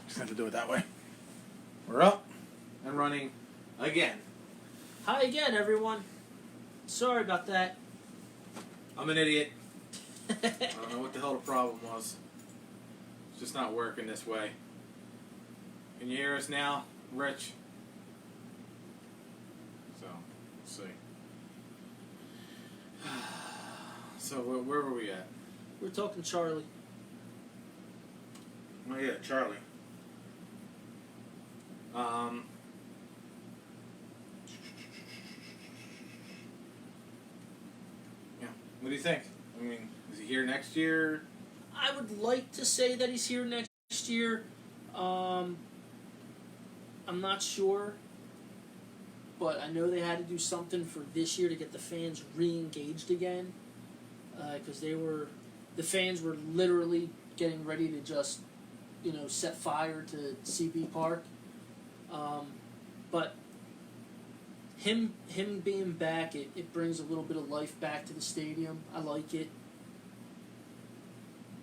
Just have to do it that way. We're up and running again. Hi again, everyone. Sorry about that. I'm an idiot. I don't know what the hell the problem was. It's just not working this way. Can you hear us now, Rich? So, let's see. So, where were we at? We're talking Charlie. Oh yeah, Charlie. Yeah. What do you think? I mean, is he here next year? I would like to say that he's here next year. I'm not sure, but I know they had to do something for this year to get the fans re-engaged again, because the fans were literally getting ready to just, set fire to CB Park. But him being back, it brings a little bit of life back to the stadium. I like it.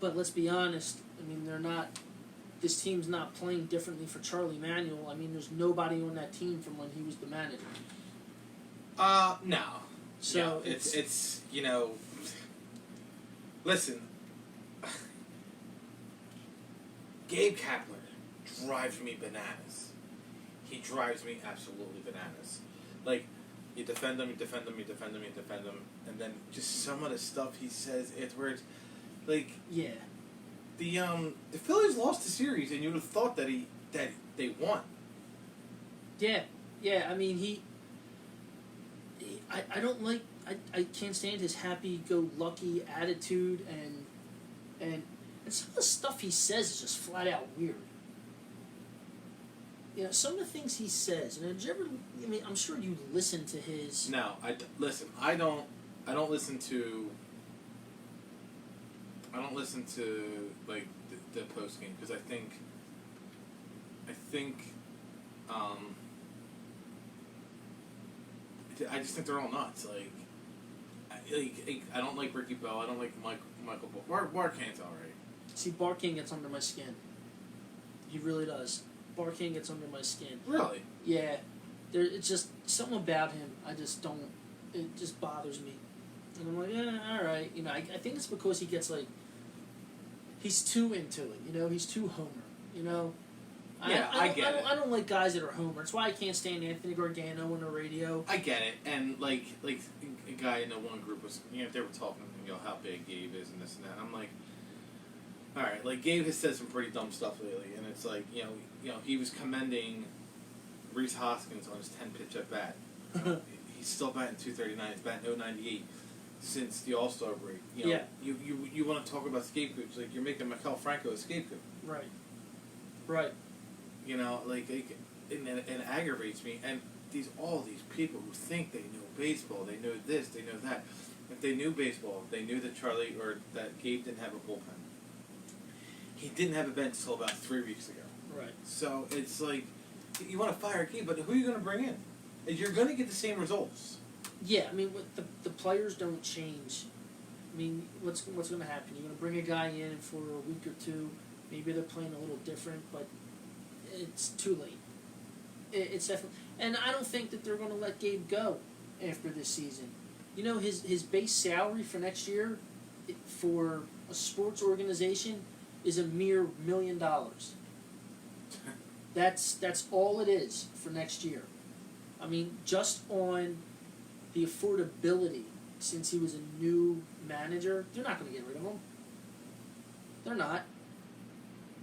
But let's be honest, I mean, this team's not playing differently for Charlie Manuel. I mean, there's nobody on that team from when he was the manager. No. So yeah, it's listen, Gabe Kapler drives me bananas. He drives me absolutely bananas. Like, you defend him, and then just some of the stuff he says, it's where it's like, yeah. The Phillies lost the series, and you would have thought that they won. Yeah. I mean, I don't like. I can't stand his happy-go-lucky attitude, and some of the stuff he says is just flat out weird. Some of the things he says. Did you ever? I mean, I'm sure you listen to his. No, listen. I don't listen to. I don't listen to like the post game because I think I just think they're all nuts. I don't like Ricky Bell. I don't like Michael Ball. Barkane's all right. See, Barkane gets under my skin. He really does. Barkane gets under my skin. Really? Yeah. It's just something about him. I just don't. It just bothers me. And I'm like, yeah, all right. I think it's because he gets he's too into it. He's too homer. Yeah, I get it. I don't like guys that are homer. It's why I can't stand Anthony Gargano on the radio. I get it. And like a guy in the one group was, they were talking, how big Gabe is and this and that. And I'm like, all right, like Gabe has said some pretty dumb stuff lately, and it's like, he was commending Rhys Hoskins on his 10-pitch at bat. He's still batting .239. He's batting .098 since the All-Star break. Yeah. You want to talk about scapegoats? Like, you're making Maikel Franco a scapegoat. Right. It aggravates me. And all these people who think they know baseball, they know this, they know that. If they knew baseball, they knew that that Gabe didn't have a bullpen. He didn't have a bench until about 3 weeks ago. Right. So it's like, you want to fire Gabe, but who are you going to bring in? You're going to get the same results. Yeah, I mean, the players don't change. I mean, what's going to happen? You're going to bring a guy in for a week or two. Maybe they're playing a little different, but it's too late. It's definitely, and I don't think that they're going to let Gabe go after this season. His base salary for next year for a sports organization is a mere $1 million. That's all it is for next year. I mean, just on the affordability, since he was a new manager, they're not going to get rid of him. They're not.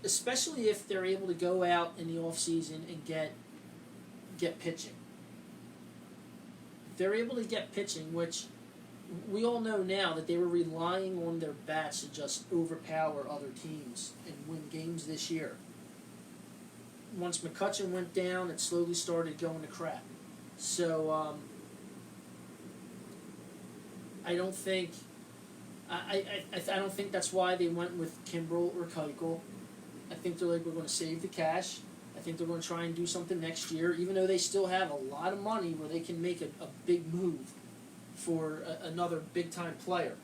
Especially if they're able to go out in the offseason and get pitching. If they're able to get pitching, which we all know now that they were relying on their bats to just overpower other teams and win games this year. Once McCutchen went down, it slowly started going to crap. So I don't think I don't think that's why they went with Kimbrel or Keuchel. I think they're like, we're going to save the cash. I think they're going to try and do something next year, even though they still have a lot of money where they can make a big move for another big-time player.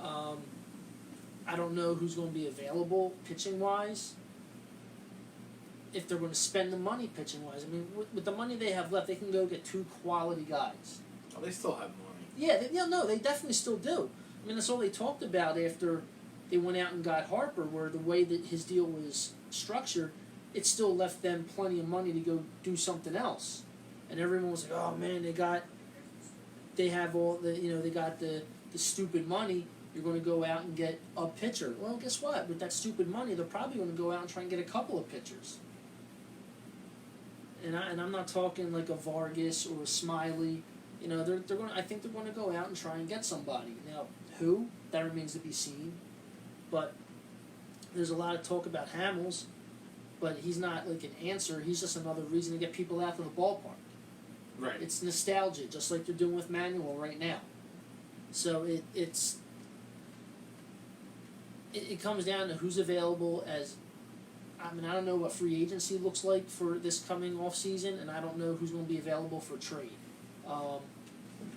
I don't know who's going to be available pitching-wise. if they're going to spend the money pitching wise. I mean, with the money they have left, they can go get 2 quality guys. Oh, they still have money. Yeah, they definitely still do. I mean, that's all they talked about after they went out and got Harper, where the way that his deal was structured, it still left them plenty of money to go do something else. And everyone was like, "Oh man, they have all the, they got the stupid money. You're going to go out and get a pitcher." Well, guess what? With that stupid money, they're probably going to go out and try and get a couple of pitchers. And I'm not talking like a Vargas or a Smiley. They're going. I think they're going to go out and try and get somebody. Now, who? That remains to be seen. But there's a lot of talk about Hamels, but he's not like an answer. He's just another reason to get people out to the ballpark. Right. It's nostalgia, just like they're doing with Manuel right now. So it comes down to who's available as. I mean, I don't know what free agency looks like for this coming off season, and I don't know who's going to be available for trade.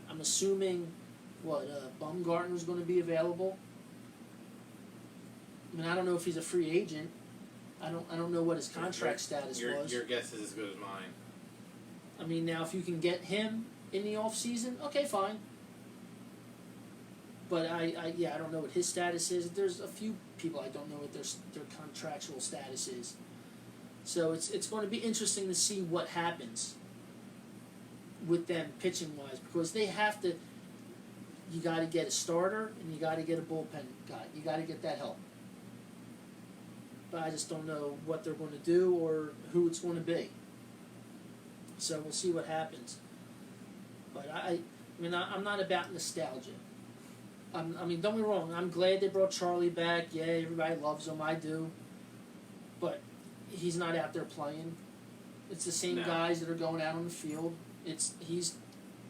I'm assuming Bumgarner's going to be available. I mean, I don't know if he's a free agent. I don't know what his contract status was. Your guess is as good as mine. I mean, now if you can get him in the off season, okay, fine. But I don't know what his status is. There's a few people I don't know what their contractual status is. So it's going to be interesting to see what happens with them pitching wise, because they have to. You got to get a starter and you got to get a bullpen guy. You got to get that help. But I just don't know what they're going to do or who it's going to be. So we'll see what happens. But I mean, I'm not about nostalgia. I mean, don't get me wrong. I'm glad they brought Charlie back. Yeah, everybody loves him. I do. But he's not out there playing. It's the same guys that are going out on the field. He's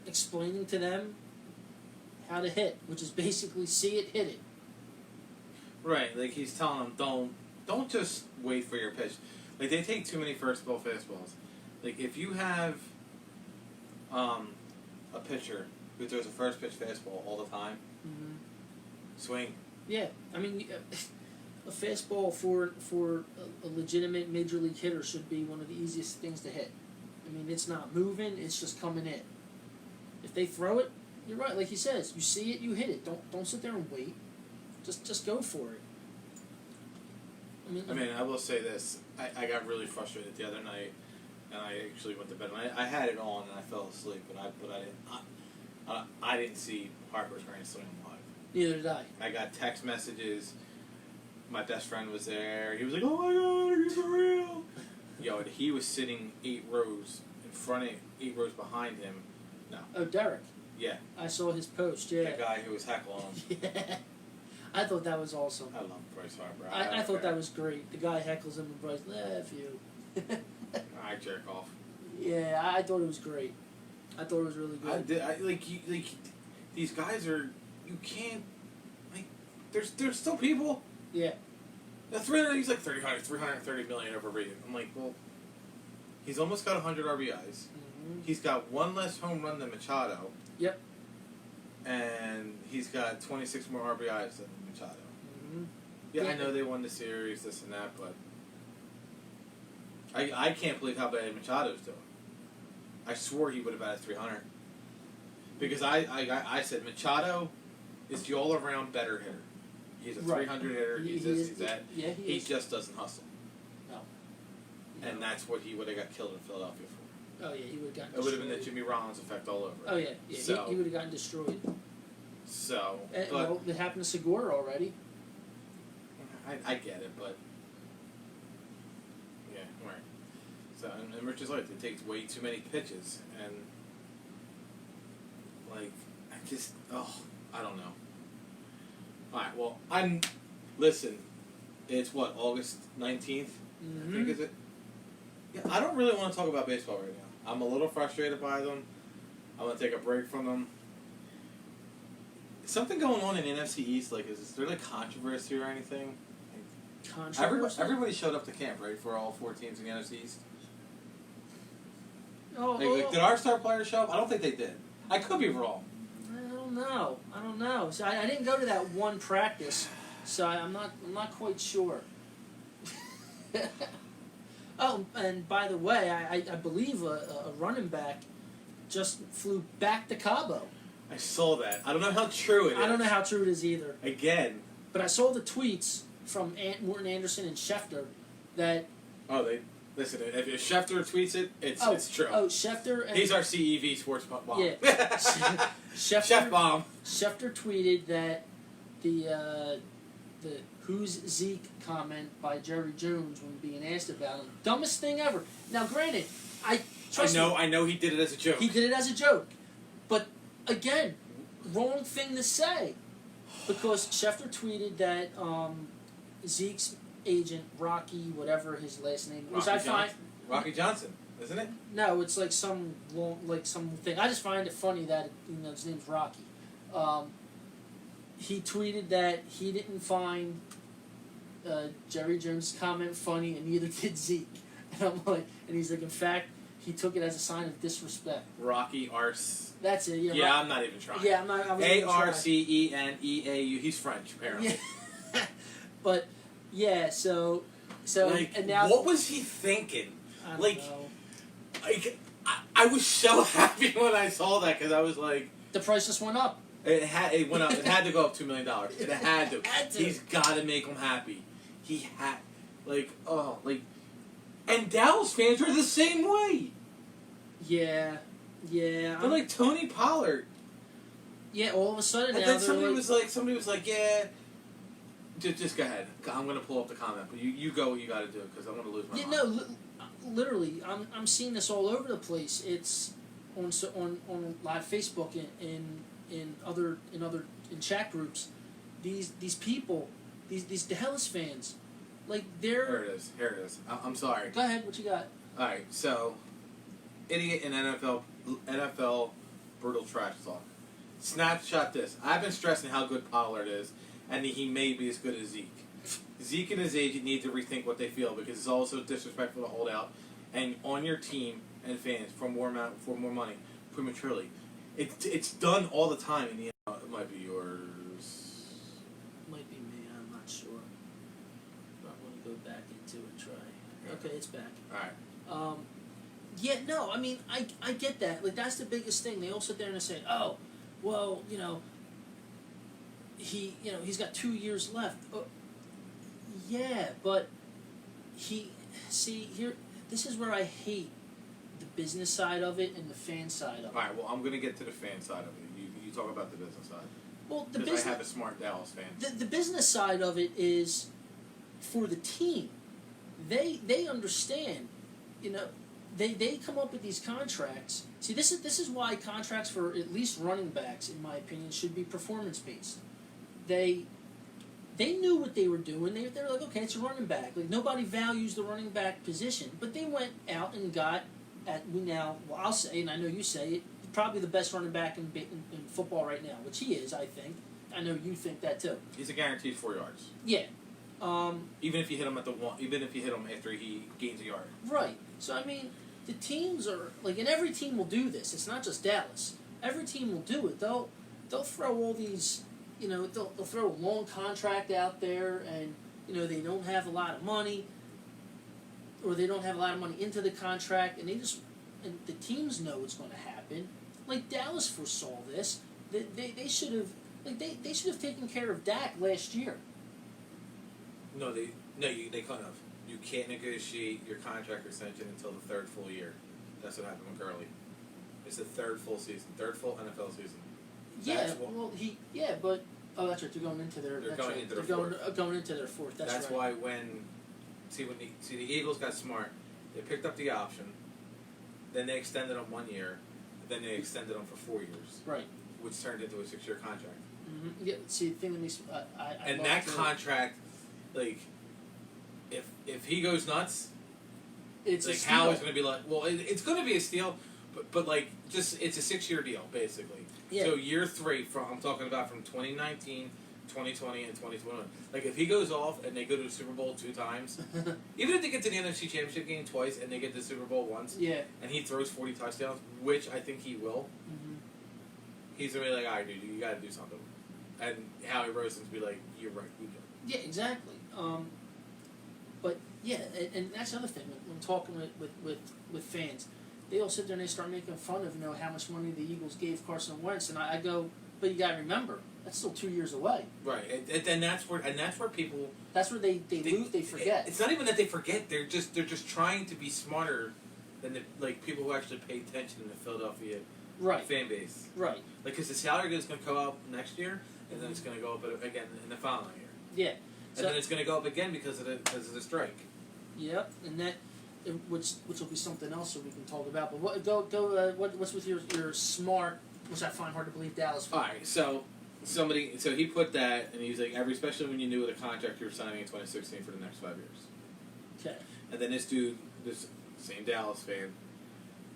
explaining to them how to hit, which is basically see it, hit it. Right, like he's telling them, don't just wait for your pitch. Like they take too many first ball fastballs. Like if you have a pitcher who throws a first pitch fastball all the time, swing. Yeah, I mean, a fastball for a legitimate major league hitter should be one of the easiest things to hit. I mean, it's not moving; it's just coming in. If they throw it, you're right. Like he says, you see it, you hit it. Don't sit there and wait. Just go for it. I mean, I will say this. I got really frustrated the other night, and I actually went to bed. And I had it on, and I fell asleep, but I didn't see Harper's Grand Slam live. Neither did I. I got text messages. My best friend was there. He was like, "Oh my God, are you for real?" Yo, and he was sitting 8 rows in front of 8 rows behind him. No. Oh, Derek. Yeah. I saw his post. Yeah. The guy who was heckling him. Yeah. I thought that was awesome. I love Bryce Harper. I thought that was great. The guy heckles him and Bryce, F you. I jerk off. Yeah, I thought it was great. I thought it was really good. These guys are, you can't, like, there's still people. Yeah. He's like 330 million overrated. I'm like, well, he's almost got 100 RBIs. Mm-hmm. He's got 1 less home run than Machado. Yep. And he's got 26 more RBIs than Machado. Mm-hmm. Yeah, I know they won the series, this and that, but I can't believe how bad Machado's doing. I swore he would have batted 300. Because I said Machado is the all-around better hitter. He's a 300 hitter. He's that. Yeah, he just doesn't hustle. No. And that's what he would have got killed in Philadelphia for. Oh, yeah, he would have gotten destroyed. It would have been the Jimmy Rollins effect all over. Oh, yeah. So, he would have gotten destroyed. So, well, it happened to Segura already. I get it, but yeah, right. So, and Rich is right. It takes way too many pitches, and like I don't know. All right, well, listen. It's what, August 19th? I think, is it? Yeah, I don't really want to talk about baseball right now. I'm a little frustrated by them. I'm gonna take a break from them. Is something going on in NFC East? Like, is there like controversy or anything? Controversy? Everybody showed up to camp, right, for all 4 teams in the NFC East? Did our star players show up? I don't think they did. I could be wrong. I don't know. So I didn't go to that one practice, so I'm not quite sure. Oh, and by the way, I believe a running back just flew back to Cabo. I saw that. I don't know how true it is. I don't know how true it is either. Again. But I saw the tweets from Morton Anderson and Schefter that... Oh, listen, if Schefter tweets it, it's true. Oh, Schefter... And, he's our CEV sports bomb. Yeah. Chef bomb. Schefter tweeted that the "Who's Zeke" comment by Jerry Jones when being asked about him, dumbest thing ever. Now, granted, I know he did it as a joke. He did it as a joke, but again, wrong thing to say, because Schefter tweeted that Zeke's agent, Rocky, whatever his last name was, Rocky Johnson, isn't it? No, it's like some thing. I just find it funny that his name's Rocky. He tweeted that he didn't find Jerry Jones' comment funny, and neither did Zeke. And I'm like, and he's like, in fact, he took it as a sign of disrespect. Rocky Arce. That's it. Yeah, I'm not even trying. Yeah, I'm not. ARCENEAU. He's French, apparently. Yeah. But yeah, so like, and now what was he thinking? I don't know. I was so happy when I saw that, because I was like, the price just went up. It went up. It had to go up $2 million. It had to. Had to. He's got to make him happy. He had, and Dallas fans are the same way. Yeah. They're like Tony Pollard. Yeah, all of a sudden And now then somebody was like, yeah. Just go ahead. I'm gonna pull up the comment, but you go what you got to do, because I'm gonna lose my mind. No, literally, I'm seeing this all over the place. It's on live Facebook and in chat groups. These people, these Dallas fans, like they're. Here it is. I'm sorry. Go ahead. What you got? All right. So, idiot in NFL brutal trash talk. Snapshot this. I've been stressing how good Pollard is, and he may be as good as Zeke. Zeke and his agent need to rethink what they feel, because it's also disrespectful to hold out and on your team and fans for more money prematurely. It's done all the time in the NFL. It might be yours. Might be me. I'm not sure. I want to go back into it. Try. Okay, it's back. All right. Yeah. No. I mean, I get that. Like, that's the biggest thing. They all sit there and say, "Oh, well, he's got 2 years left." Yeah, but here. This is where I hate the business side of it and the fan side of it. All right. Well, I'm going to get to the fan side of it. You talk about the business side. Well, because I have a smart Dallas fan. The business side of it is for the team. They understand. They come up with these contracts. See, this is why contracts for at least running backs, in my opinion, should be performance based. They knew what they were doing. They're like, okay, it's a running back. Like, nobody values the running back position, but they went out and got I'll say, and I know you say it, probably the best running back in football right now, which he is, I think. I know you think that too. He's a guaranteed 4 yards. Yeah. Even if you hit him even if you hit him after he gains a yard. Right. So I mean, the teams are like, and every team will do this. It's not just Dallas. Every team will do it. They'll throw all these. They'll throw a long contract out there, and they don't have a lot of money, or they don't have a lot of money into the contract, and the teams know what's going to happen. Like, Dallas foresaw this. They should have they should have taken care of Dak last year. No, they couldn't have. You can't negotiate your contract extension until the third full year. That's what happened with Gurley. It's the third full NFL season. Yeah, but that's right. They're going into their. They're going into their fourth. Going into their fourth. That's right. That's why when the Eagles got smart, they picked up the option, then they extended them 1 year, then they extended them for 4 years. Right. Which turned into a 6-year contract. Mm-hmm. Yeah. See, the thing that makes and that contract, like, if he goes nuts, it's like, how is going to be like? Well, it's going to be a steal, but like, just it's a 6-year deal basically. Yeah. So year 3 I'm talking about from 2019, 2020, and 2021. Like, if he goes off and they go to the Super Bowl 2 times, even if they get to the NFC Championship game twice and they get to the Super Bowl once, yeah, and he throws 40 touchdowns, which I think he will, he's gonna be like, all right, dude, you got to do something. And Howie Roseman's be like, you're right, we do. Yeah, exactly. But Yeah, and that's the other thing when talking with fans, they all sit there and they start making fun of how much money the Eagles gave Carson Wentz, and I go, but you got to remember that's still 2 years away. Right, and that's where people. That's where they forget. It's not even that they forget. They're just trying to be smarter than people who actually pay attention in the Philadelphia fan base. Right. Like, because the salary is going to go up next year, and then it's going to go up again in the following year. Yeah. And then it's going to go up again because of the strike. Yep, and that, which will be something else that we can talk about. But what's with your smart, which I find hard to believe, Dallas fan? All right, so he put that, and he's like, especially when you knew the contract you were signing in 2016 for the next 5 years. Okay. And then this same Dallas fan,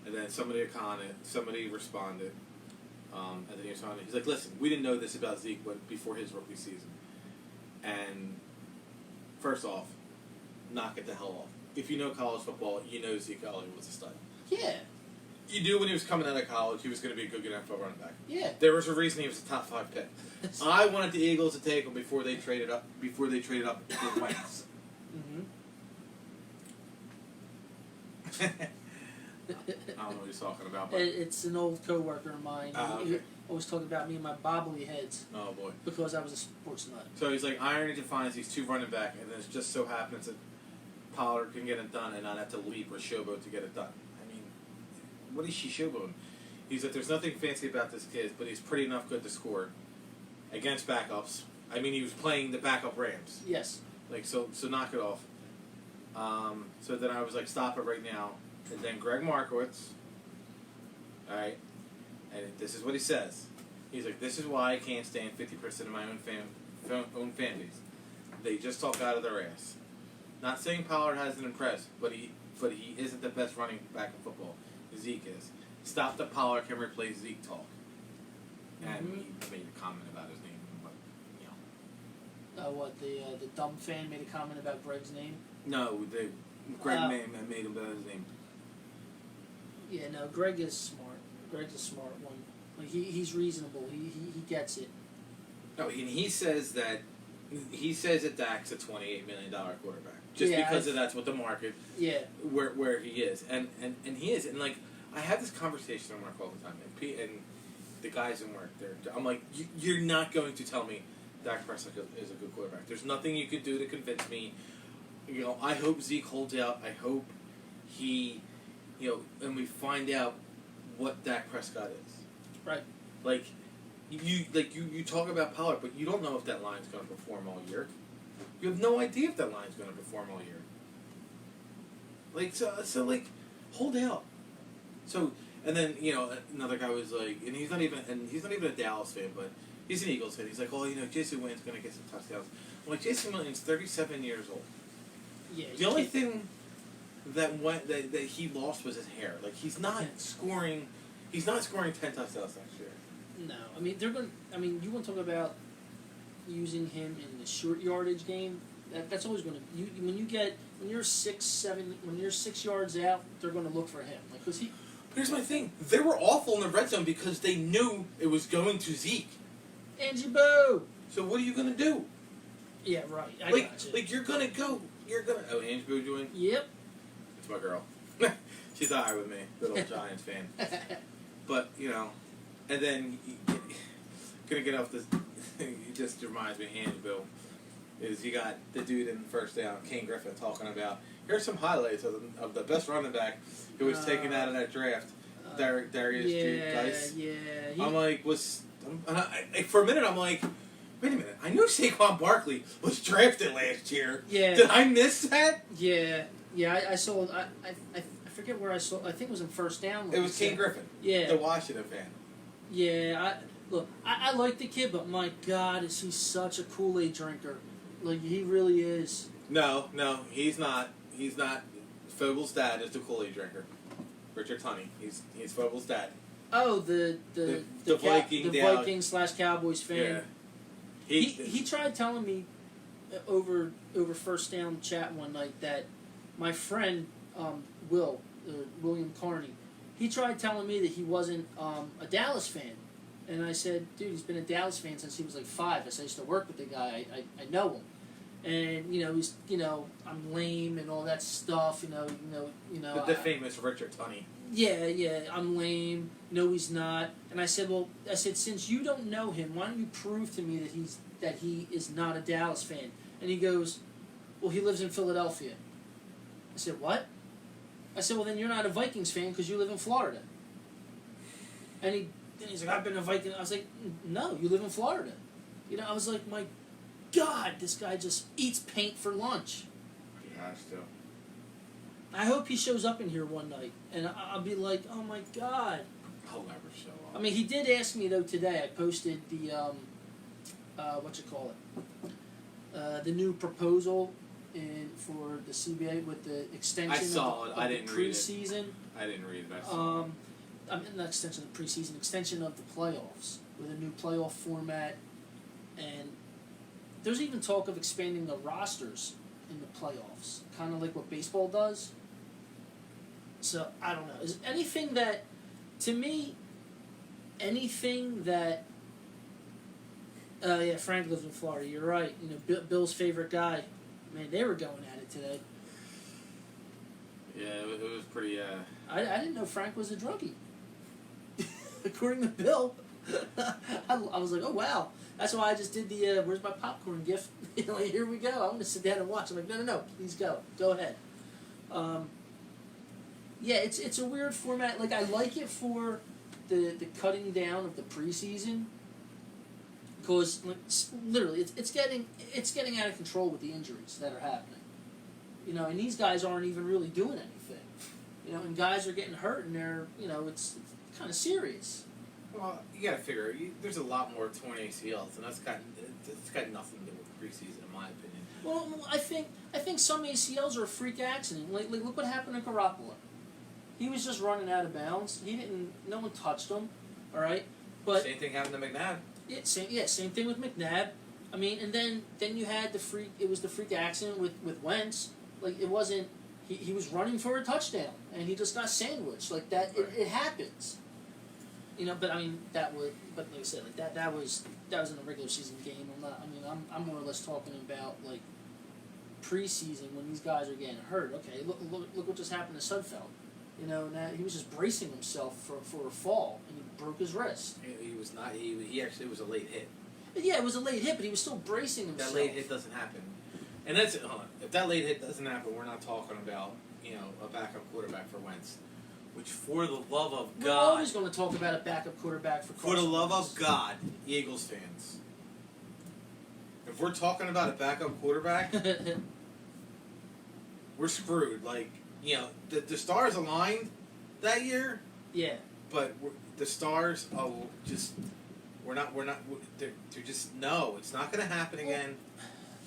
and then somebody responded, and then he responded. He's like, listen, we didn't know this about Zeke before his rookie season. And first off, knock it the hell off. If you know college football, you know Zeke Elliott was a stud. Yeah. You knew when he was coming out of college, he was going to be a good NFL running back. Yeah. There was a reason he was a top 5 pick. I wanted the Eagles to take him before they traded up with Wentz. I don't know what he's talking about. But It's an old coworker of mine. Okay. He always talking about me and my bobbly heads. Oh boy. Because I was a sports nut. So he's like, irony defines these 2 running back, and then it just so happens that Pollard can get it done and not have to leap or showboat to get it done. I mean, what is she showboating? He's like, there's nothing fancy about this kid, but he's pretty enough good to score against backups. I mean, he was playing the backup Rams. Yes. Like, so knock it off. So then I was like, stop it right now. And then Greg Markowitz, all right, and this is what he says. He's like, this is why I can't stand 50% of my own fan base. They just talk out of their ass. Not saying Pollard hasn't impressed, but he isn't the best running back in football. Zeke is. Stop the Pollard can replace Zeke talk. And he made a comment about his name, but The dumb fan made a comment about Greg's name? No, Greg made him about his name. Yeah, no, Greg is smart. Greg's a smart one. Like he's reasonable. He gets it. No, and he says that Dak's a $28 million quarterback just because that's what the market where he is, and he is, and like I have this conversation at work all the time, and the guys in work, I'm like, you're not going to tell me Dak Prescott is a good quarterback. There's nothing you could do to convince me. I hope Zeke holds out. I hope he. And we find out what Dak Prescott is. Right. Like, you talk about Pollard, but you don't know if that line's going to perform all year. You have no idea if that line's going to perform all year. Like, so hold out. So, and then, another guy was like, and he's not even a Dallas fan, but he's an Eagles fan. He's like, Jason Witten's going to get some touchdowns. I'm like, Jason Witten's 37 years old. Yeah. The only thing that he lost was his hair. Like, he's not scoring 10 touchdowns next year. No, I mean you want to talk about using him in the short yardage game. That's always going to when you're 6 yards out, they're going to look for him. Like, cause he. Here's my thing: they were awful in the red zone because they knew it was going to Zeke. Angie Boo. So what are you going to do? Yeah, right. I got you. Like you're going to go. Oh, Angie Boo joined. Yep. It's my girl. She's alright with me, little Giants fan. But and then gonna get off this. It just reminds me, Angie Boo, is you got the dude in first down, King Griffin, talking about here's some highlights of the best running back who was taken out of that draft, Darius Geis. Yeah. I'm like, for a minute I'm like, wait a minute, I knew Saquon Barkley was drafted last year. Yeah. Did I miss that? Yeah. I saw. I forget where I saw. I think it was in first down. It was King Griffin. Yeah. The Washington fan. Yeah. I like the kid, but my God, is he such a Kool-Aid drinker? Like, he really is. No, he's not. He's not. Fogel's dad is the Kool-Aid drinker. Richard Tunney. He's Fogel's dad. Oh, the Viking / Cowboys fan. Yeah. He tried telling me over first down chat one night that my friend William Carney, he tried telling me that he wasn't a Dallas fan, and I said, dude, he's been a Dallas fan since he was like 5. I said, I used to work with the guy. I know him, and he's I'm lame and all that stuff. The famous Richard Tunney. Yeah, I'm lame. No, he's not. And I said, since you don't know him, why don't you prove to me that he is not a Dallas fan? And he goes, well, he lives in Philadelphia. I said, what? I said, well, then you're not a Vikings fan because you live in Florida. And he's like, I've been a Viking. I was like, no, you live in Florida. I was like, my God, this guy just eats paint for lunch. He has to. I hope he shows up in here one night, and I'll be like, oh my God. He'll never show up. I mean, he did ask me, though, today. I posted the, the new proposal for the CBA with the extension I saw it. I didn't read it. Preseason. I didn't read it. I saw it. I mean, not extension of the preseason, extension of the playoffs with a new playoff format, and there's even talk of expanding the rosters in the playoffs, kind of like what baseball does. So I don't know. Is anything that, to me, yeah, Frank lives in Florida. You're right. Bill's favorite guy. Man, they were going at it today. Yeah, it was pretty. I didn't know Frank was a druggie. According to Bill, I was like, oh wow. That's why I just did the where's my popcorn gift? Here we go. I'm gonna sit down and watch. I'm like, no, please go ahead. Yeah, it's a weird format. Like, I like it for the cutting down of the preseason, because literally it's getting out of control with the injuries that are happening. And these guys aren't even really doing anything. And guys are getting hurt, and they're it's kind of serious. Well, you gotta figure there's a lot more torn ACLs, and it's got nothing to do with preseason, in my opinion. Well, I think some ACLs are a freak accident. Like look what happened to Garoppolo. He was just running out of bounds. No one touched him. All right, but same thing happened to McNabb. Same thing with McNabb. I mean, and then you had the freak. It was the freak accident with Wentz. Like, it wasn't. He was running for a touchdown, and he just got sandwiched like that. Right. It happens. But I mean that would. But like I said, like that was in a regular season game. I'm more or less talking about like preseason when these guys are getting hurt. Okay, look what just happened to Sudfeld. Now he was just bracing himself for a fall, and he broke his wrist. He was not. He actually was a late hit. Yeah, it was a late hit, but he was still bracing himself. That late hit doesn't happen, and that's if that late hit doesn't happen, we're not talking about a backup quarterback for Wentz. Which, for the love of God, we're always going to talk about a backup quarterback for Carson the love Wentz. of God, Eagles fans. If we're talking about a backup quarterback, we're screwed. Like, the stars aligned that year. Yeah. But the stars, they're just, no, it's not going to happen again.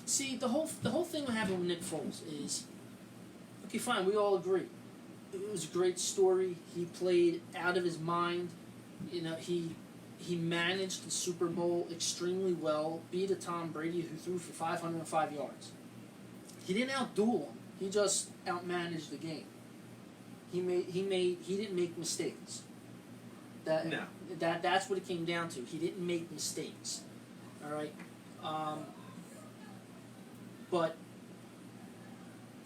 See, the whole thing that happened with Nick Foles is, okay, fine, we all agree. It was a great story. He played out of his mind. He managed the Super Bowl extremely well, beat a Tom Brady who threw for 505 yards. He didn't outduel him. He just outmanaged the game. He didn't make mistakes. That's what it came down to. He didn't make mistakes. All right. But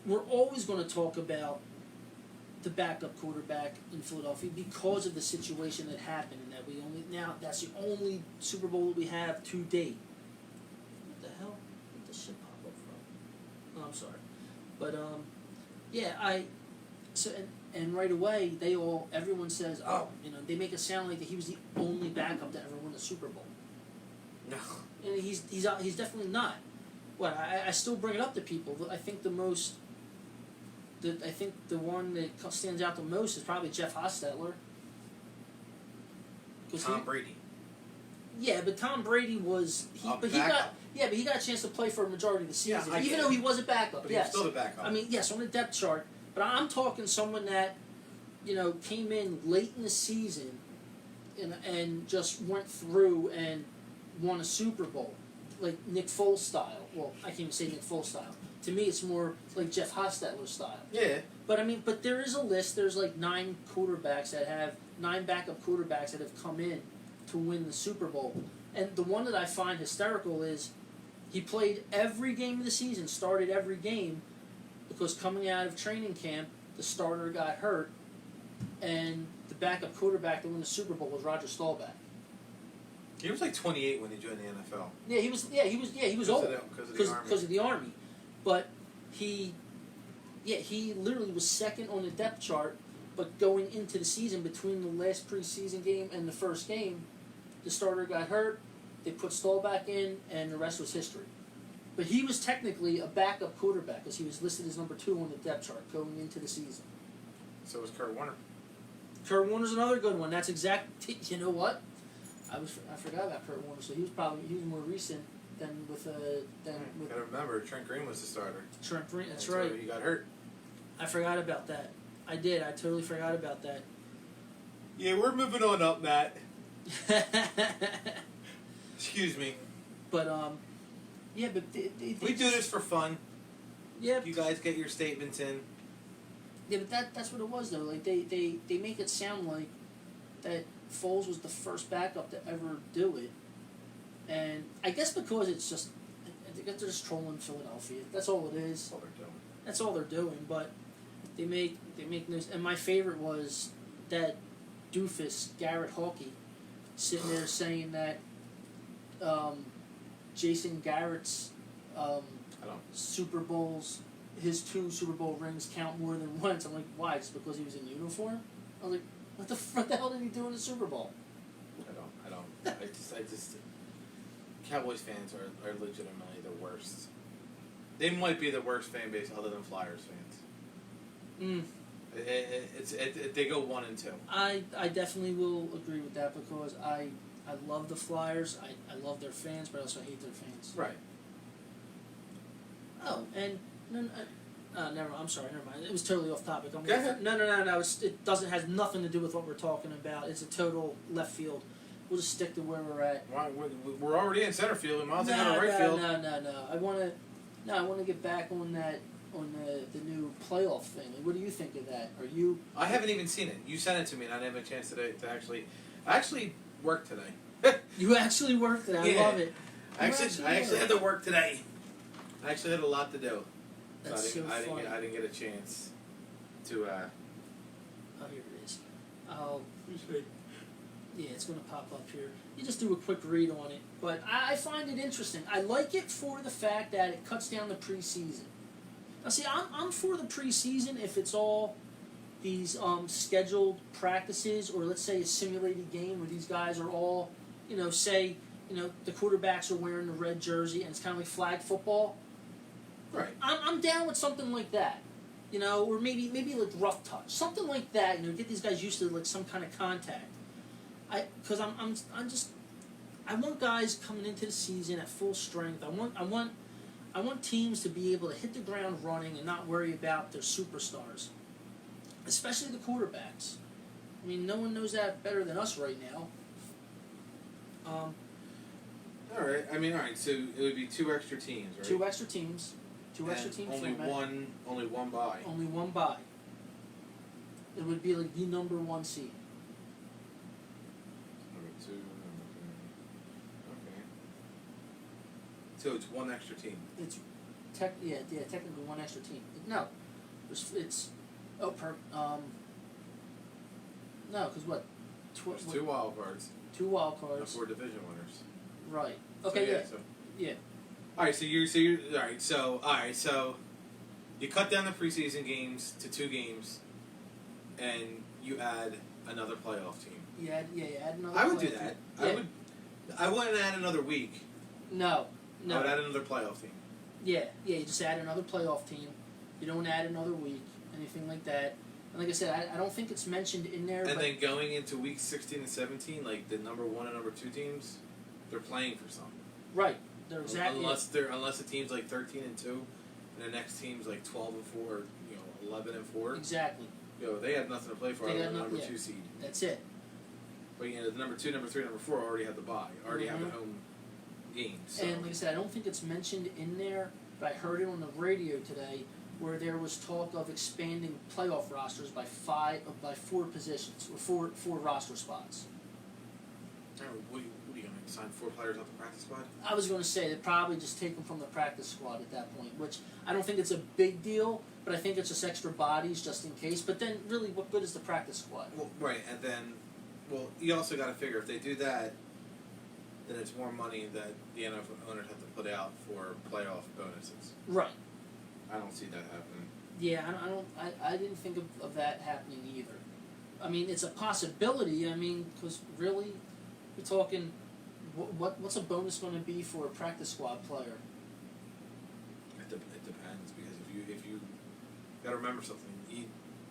we're always going to talk about the backup quarterback in Philadelphia because of the situation that happened, and that that's the only Super Bowl that we have to date. What the hell? Where did this shit pop up from? Oh, I'm sorry, but and right away everyone says, they make it sound like that he was the only backup to ever win a Super Bowl. No, and he's definitely not. What I still bring it up to people. I think I think the one that stands out the most is probably Jeff Hostetler. Tom Brady. Yeah, but Tom Brady was he got a chance to play for a majority of the season, even though he was a backup. But yes, he was still a backup. I mean, yes, on the depth chart. But I'm talking someone that came in late in the season and just went through and won a Super Bowl, like Nick Foles style. Well, I can't even say Nick Foles style. To me, it's more like Jeff Hostetler style. Yeah. But there is a list. There's like 9 backup quarterbacks that have come in to win the Super Bowl. And the one that I find hysterical is He played every game of the season, started every game, because coming out of training camp, the starter got hurt, and the backup quarterback to win the Super Bowl was Roger Staubach. He was like 28 when he joined the NFL. Yeah, he was old Because of the Army, but he literally was second on the depth chart. But going into the season, between the last preseason game and the first game, the starter got hurt. They put Staubach in, and the rest was history. But he was technically a backup quarterback because he was listed as number 2 on the depth chart going into the season. So was Kurt Warner. Kurt Warner's another good one. That's exact. You know what? I forgot about Kurt Warner. So he was more recent than with. Gotta remember, Trent Green was the starter. Trent Green. That's and right. So he got hurt. I forgot about that. I did. I totally forgot about that. Yeah, we're moving on up, Matt. Excuse me. But yeah, but we do this for fun. Yeah. You guys get your statements in. Yeah, but that's what it was though. Like they make it sound like that Foles was the first backup to ever do it, and I guess because it's just, I think they're just trolling Philadelphia. That's all it is. That's all they're doing. That's all they're doing. But they make news. And my favorite was that doofus Garrett Hawkey sitting there saying that Jason Garrett's Super Bowls, his 2 Super Bowl rings count more than once. I'm like, why? Just because he was in uniform? I was like, what the hell did he do in the Super Bowl? I don't. I just. Cowboys fans are legitimately the worst. They might be the worst fan base other than Flyers fans. They go 1 and 2. I definitely will agree with that because I love the Flyers. I love their fans, but I also hate their fans. Right. Oh, and I'm sorry, never mind. It was totally off topic. Go ahead. No. It has nothing to do with what we're talking about. It's a total left field. We'll just stick to where we're at. We're already in center field. We might as well go to right field. No. I want to get back on the new playoff thing. Like, what do you think of that? I haven't even seen it. You sent it to me, and I didn't have a chance today to actually. I actually worked today. You actually worked today. I love it. I actually had to work today. I actually had a lot to do. That's so funny. I didn't get a chance to. Oh, here it is. Yeah, it's going to pop up here. You just do a quick read on it. But I find it interesting. I like it for the fact that it cuts down the preseason. Now, see, I'm for the preseason if it's all these scheduled practices, or let's say a simulated game where these guys are all, say, the quarterbacks are wearing the red jersey and it's kind of like flag football. Right. I'm down with something like that. Or maybe like rough touch, something like that. Get these guys used to like some kind of contact. Because I want guys coming into the season at full strength. I want teams to be able to hit the ground running and not worry about their superstars, especially the quarterbacks. I mean, no one knows that better than us right now. All right. All right. So it would be 2 extra teams, right? 2 extra teams. 2 extra team only format. Only one bye. Only one bye. It would be like the number 1 seed. Number 2. Okay. So it's 1 extra team. It's technically 1 extra team. No, no, because what? There's 2 wild cards. 2 wild cards. And 4 division winners. Right. Okay. Yeah. All right. So you cut down the preseason games to 2 games, and you add another playoff team. You add another. I would do that. Yeah. I wouldn't add another week. No. I would add another playoff team. Yeah. You just add another playoff team. You don't add another week, anything like that. And like I said, I don't think it's mentioned in there. And then going into week 16 and 17, like the number 1 and number 2 teams, they're playing for something. Right. They're exactly. Unless the team's like 13 and 2, and the next team's like 12 and 4, or 11 and 4. Exactly. They have nothing to play for other than the number 2 seed. That's it. But the number 2, number 3, number 4 already have the bye, already have the home games. So. And like I said, I don't think it's mentioned in there, but I heard it on the radio today, where there was talk of expanding playoff rosters by 4 positions, or 4 roster spots. What are you going to sign 4 players off the practice squad? I was going to say they'd probably just take them from the practice squad at that point, which I don't think it's a big deal, but I think it's just extra bodies just in case. But then, really, what good is the practice squad? Well, right, and then, you also got to figure if they do that, then it's more money that the NFL owners have to put out for playoff bonuses. Right. I don't see that happening. Yeah, I didn't think of that happening either. I mean, it's a possibility. I mean, because really, we're talking, what's a bonus going to be for a practice squad player? It depends, because if you got to remember something,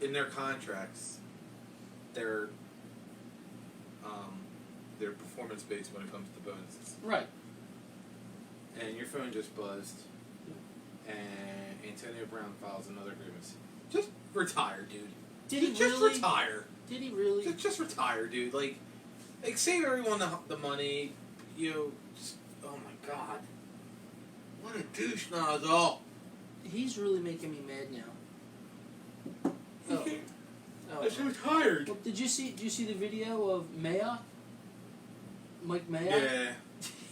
in their contracts, they're performance based when it comes to bonuses. Right. And your phone just buzzed, and Antonio Brown files another grievance. Just retire, dude. Did he just really? retire? Did he really? Just retire, dude. Like save everyone the money. Just, oh my god, what a douche nozzle. He's really making me mad now. I should retired. Well, did you see the video of Mayock? Mike Mayock? Yeah.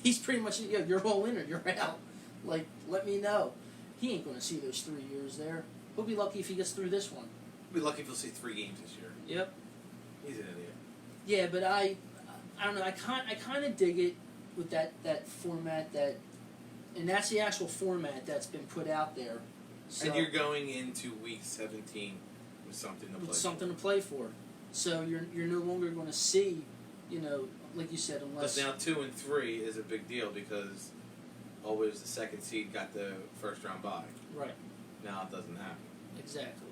He's pretty much, you're all in or you're out. Like, let me know. He ain't going to see those 3 years there. He'll be lucky if he gets through this one. He'll be lucky if he'll see 3 games this year. Yep. He's an idiot. Yeah, but I don't know. I kind of dig it with that format and that's the actual format that's been put out there. So, and you're going into week 17 with something to play for. So you're no longer going to see, like you said, unless. But now 2 and 3 is a big deal because always the second seed got the first round bye. Right. Now it doesn't happen. Exactly.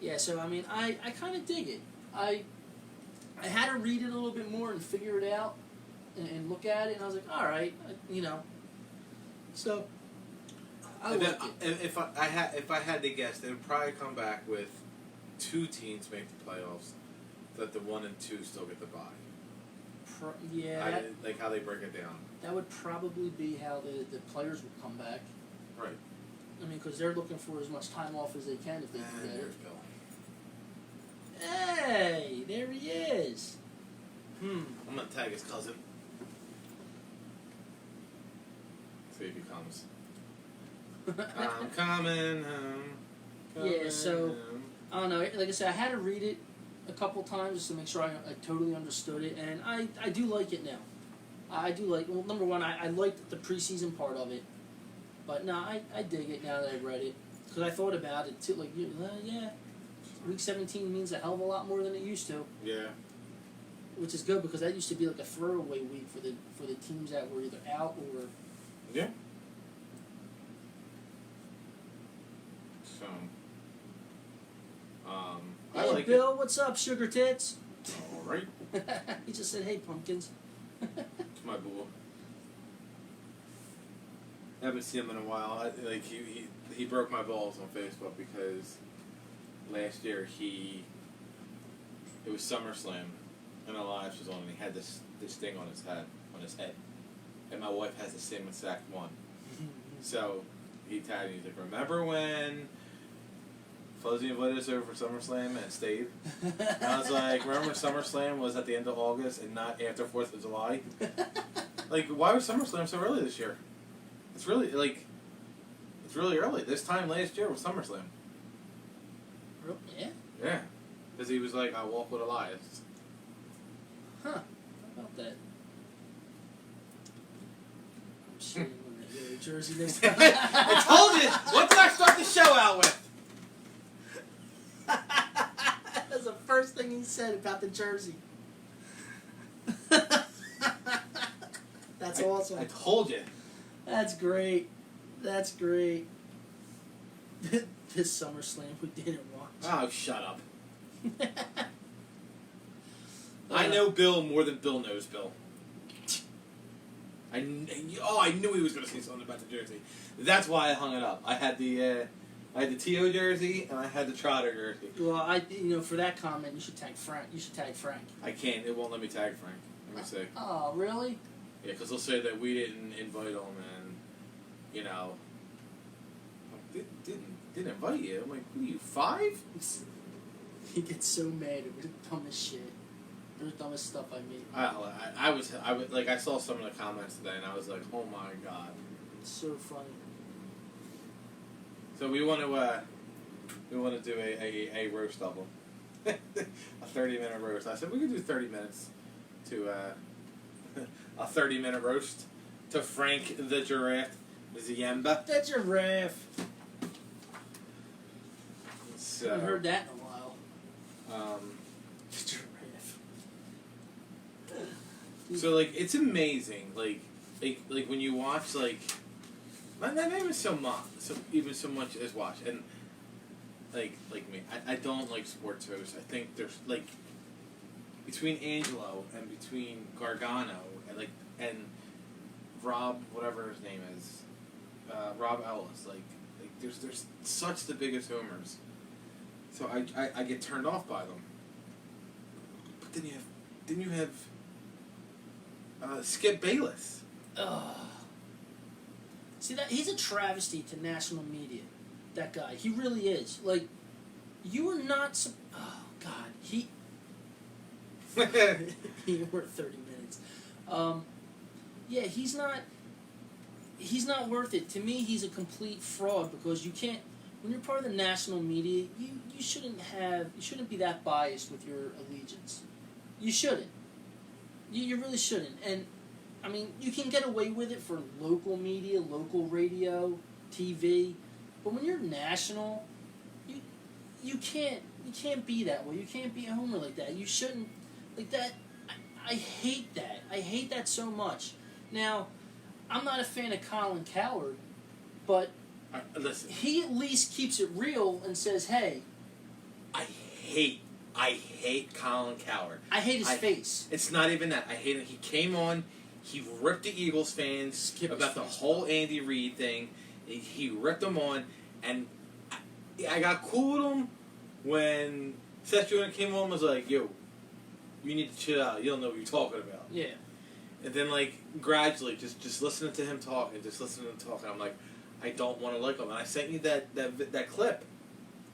Yeah. So I mean, I kind of dig it. I had to read it a little bit more and figure it out and look at it, and I was like, all right, So I like it. If I had to guess, they would probably come back with 2 teams make the playoffs, that the 1 and 2 still get the bye. Like how they break it down. That would probably be how the players would come back. Right. I mean, because they're looking for as much time off as they can if they can get there's it. Bill. Hey, there he is. I'm gonna tag his cousin. See if he comes. I'm coming home. Yeah, so I don't know. Like I said, I had to read it a couple times just to make sure I totally understood it, and I do like it now. I do like. Well, number one, I liked the preseason part of it, but no, I dig it now that I read it because I thought about it too. Like, yeah, week 17 means a hell of a lot more than it used to. Yeah. Which is good because that used to be like a throwaway week for the teams that were either out or. Yeah. So. Hey, like Bill, what's up, sugar tits? All right. He just said, "Hey, pumpkins." It's my boo. I haven't seen him in a while. He broke my balls on Facebook because last year it was SummerSlam and Elias was on and he had this thing on his head, and my wife has the same exact one. So he tagged me. He's like, "Remember when Fuzzy invited us over for SummerSlam and stayed?" And I was like, "Remember SummerSlam was at the end of August and not after 4th of July? Like, why was SummerSlam so early this year? It's really early. This time last year was SummerSlam." Yeah? Yeah. Because he was like, "I walk with Elias." Huh. How about that? I'm sure when they go to Jersey next time. I told you! What did I start the show out with? That's the first thing he said about the jersey. That's awesome. I told you. That's great. That's great. This SummerSlam we didn't watch. Oh, shut up. I know Bill more than Bill knows Bill. I knew he was going to say something about the jersey. That's why I hung it up. I had the T.O. jersey and I had the Trotter jersey. Well, for that comment, you should tag Frank. I can't. It won't let me tag Frank. Let me see. Oh, really? Yeah, because they'll say that we didn't invite him and, didn't invite you. I'm like, what are you, 5? He gets so mad over the dumbest shit. There's dumbest stuff I made. I was like, I saw some of the comments today, and I was like, oh my god. It's so funny. So we want to do a roast of them. A 30-minute roast. I said we could do 30 minutes to a 30-minute roast to Frank the Giraffe Ziemba. The Giraffe. So, I haven't heard that in a while. The Giraffe. So like it's amazing, like when you watch like not even so much as watch, and like me, I don't like sports hosts. I think there's like between Angelo and between Gargano and Rob, whatever his name is, Rob Ellis, like there's such the biggest homers. So I get turned off by them. But then you have Skip Bayless. Ugh. See that he's a travesty to national media. That guy, he really is. Like, you are not. Oh God, he. We're at 30 minutes. Yeah, he's not. He's not worth it. To me, he's a complete fraud because you can't. When you're part of the national media, you shouldn't be that biased with your allegiance. You shouldn't. You really shouldn't. And I mean, you can get away with it for local media, local radio, TV, but when you're national, you can't be that way. You can't be a homer like that. You shouldn't like that. I hate that. I hate that so much. Now, I'm not a fan of Colin Cowherd, but listen, he at least keeps it real and says, "Hey." I hate Colin Cowherd. I hate his face. It's not even that. I hate it. He came on, he ripped the Eagles fans about the whole Andy Reid thing. He ripped them on, and I got cool with him when Seth Joyner came on and was like, yo, you need to chill out. You don't know what you're talking about. Yeah. And then, like, gradually, just listening to him talk and just listening to him talk, and I'm like, I don't want to like him. And I sent you that clip.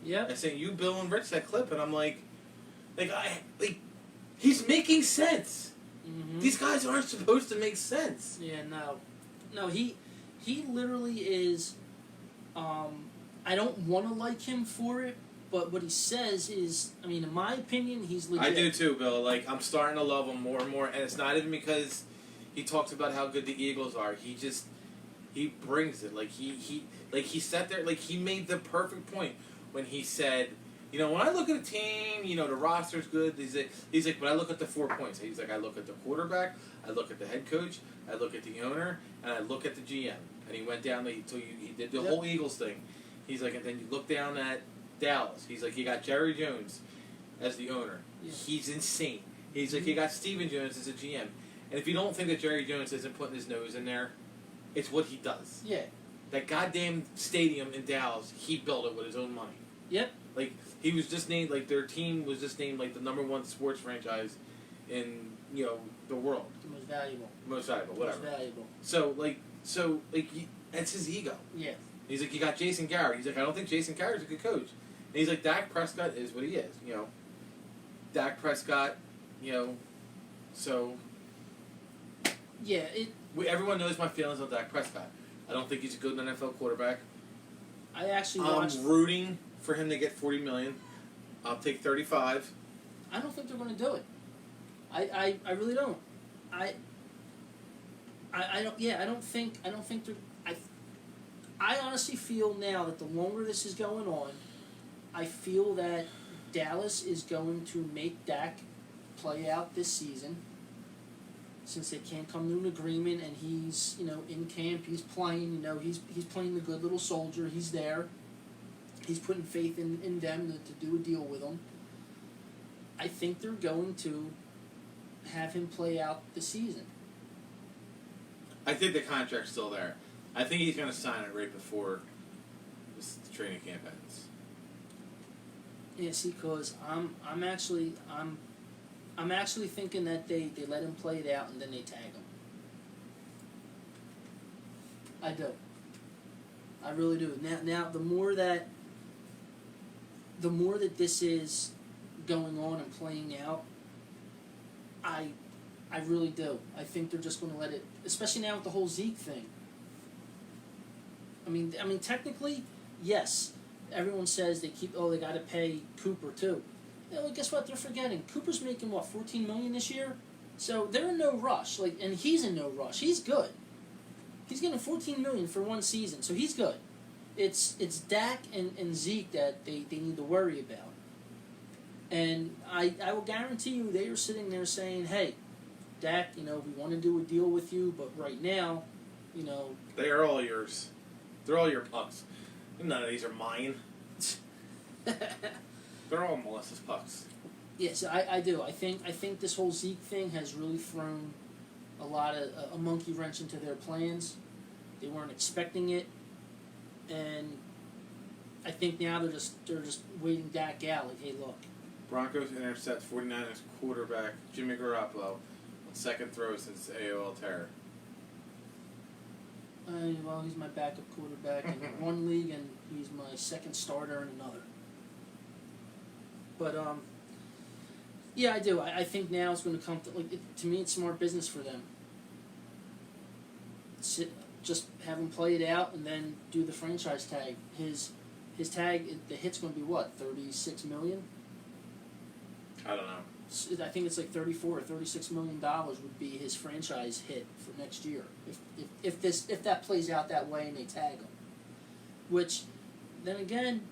Yeah. I sent you, Bill, and Rich that clip, and I'm like, he's making sense. Mm-hmm. These guys aren't supposed to make sense. Yeah, no, he literally is. I don't want to like him for it, but what he says is, I mean, in my opinion, he's legit. I do too, Bill. Like, I'm starting to love him more and more, and it's not even because he talks about how good the Eagles are. He brings it. Like he sat there, like he made the perfect point when he said, you know, when I look at a team, you know, the roster's good. He's like, but I look at the 4 points. He's like, I look at the quarterback, I look at the head coach, I look at the owner, and I look at the GM. And he went down there, he did the whole Eagles thing. He's like, and then you look down at Dallas. He's like, you got Jerry Jones as the owner. Yeah. He's insane. He's like, you got Stephen Jones as a GM. And if you don't think that Jerry Jones isn't putting his nose in there, it's what he does. Yeah. That goddamn stadium in Dallas, he built it with his own money. Yep. Like, he was just named, like, their team was just named, like, the #1 sports franchise in, you know, the world. The most valuable. Most valuable, whatever. Most valuable. So, that's his ego. Yeah. He's like, you got Jason Garrett. He's like, I don't think Jason Garrett's a good coach. And he's like, Dak Prescott is what he is, you know. Dak Prescott, you know, so... Yeah, everyone knows my feelings on Dak Prescott. I don't think he's a good NFL quarterback. I actually watched... I'm rooting for him to get $40 million. I'll take 35. I don't think they're going to do it. I really don't. I don't. Yeah, I don't think they're. I honestly feel now that the longer this is going on, I feel that Dallas is going to make Dak play out this season. Since they can't come to an agreement, and he's, you know, in camp, he's playing, you know, he's playing the good little soldier. He's there. He's putting faith in them to do a deal with him. I think they're going to have him play out the season. I think the contract's still there. I think he's going to sign it right before this training camp ends. Yeah, see, because I'm actually thinking that they let him play it out and then they tag him. I do. I really do. Now the more that this is going on and playing out, I really do. I think they're just going to let it, especially now with the whole Zeke thing. I mean, technically, yes. Everyone says they got to pay Cooper too. Well, guess what? They're forgetting Cooper's making what, $14 million this year, so they're in no rush. And he's in no rush. He's good. He's getting $14 million for one season, so he's good. It's Dak and Zeke that they need to worry about. And I will guarantee you they are sitting there saying, hey, Dak, we want to do a deal with you, but right now, They are all yours. They're all your pucks. None of these are mine. They're all Melissa's pucks. Yes, I do. I think this whole Zeke thing has really thrown a monkey wrench into their plans. They weren't expecting it, and I think now they're just waiting Dak out. Like, hey, look. Broncos intercept 49ers quarterback Jimmy Garoppolo on second throw since AOL terror. Well, he's my backup quarterback in one league, and he's my second starter in another. But yeah, I do. I think now it's going to come to me. It's smart business for them. Just have him play it out, and then do the franchise tag. His tag, the hit's going to be what, $36 million? I don't know. I think it's like $34 or $36 million would be his franchise hit for next year if that plays out that way and they tag him. Which, then again,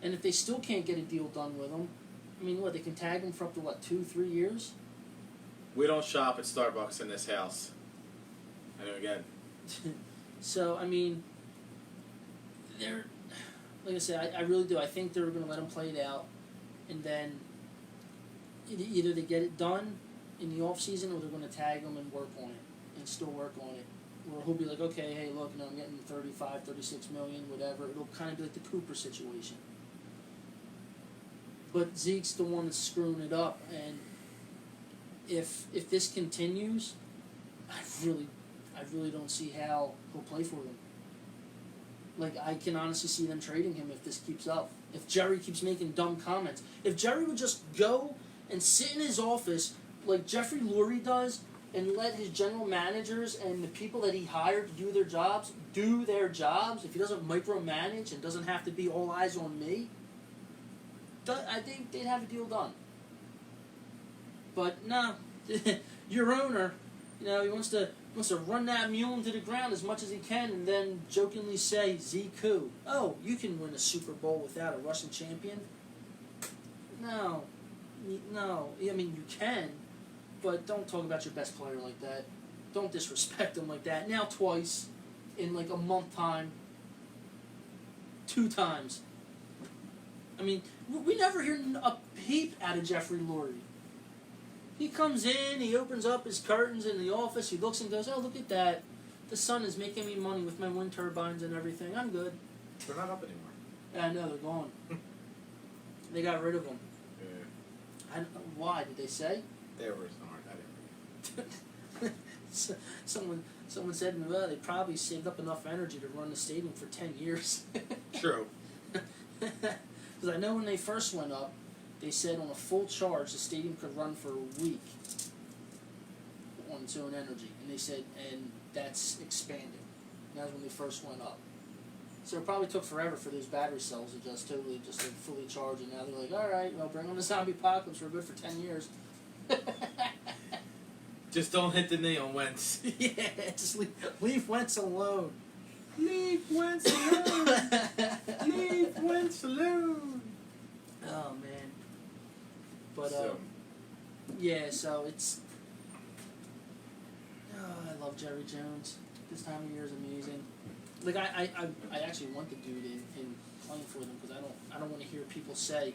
and if they still can't get a deal done with him, I mean, they can tag him for up to 2-3 years. We don't shop at Starbucks in this house. I know again. So I mean, they're like I said, I really do. I think they're going to let him play it out, and then either they get it done in the off season, or they're going to tag him and work on it, and still work on it. Or he'll be like, okay, hey, look, I'm getting 35, 36 million, whatever. It'll kind of be like the Cooper situation. But Zeke's the one that's screwing it up, and if this continues, I really don't see how he'll play for them. Like, I can honestly see them trading him if this keeps up. If Jerry keeps making dumb comments. If Jerry would just go and sit in his office like Jeffrey Lurie does and let his general managers and the people that he hired to do their jobs, if he doesn't micromanage and doesn't have to be all eyes on me, I think they'd have a deal done. But no, your owner, he wants to run that mule into the ground as much as he can, and then jokingly say, Zeke who? Oh, you can win a Super Bowl without a Russian champion? No. I mean, you can, but don't talk about your best player like that. Don't disrespect him like that. Now twice in a month time. 2 times. I mean, we never hear a peep out of Jeffrey Lurie. He comes in, he opens up his curtains in the office, he looks and goes, oh, look at that. The sun is making me money with my wind turbines and everything. I'm good. They're not up anymore. Yeah, I know, they're gone. They got rid of them. Yeah. I don't know why, did they say? They were smart. I didn't So, someone said to me, well, they probably saved up enough energy to run the stadium for 10 years. True. Because I know when they first went up, they said on a full charge the stadium could run for a week on its own energy. And they said, and that's expanding. And that was when they first went up. So it probably took forever for those battery cells to just fully charge, and now they're like, all right, well, bring on the zombie apocalypse, we're good for 10 years. Just don't hit the nail, Wentz. Yeah, just leave Wentz alone. Leave Wentz alone. Leave Wentz alone. Oh, man. But, So so it's... Oh, I love Jerry Jones. This time of year is amazing. Like, I actually want the dude in playing for them, because I don't want to hear people say,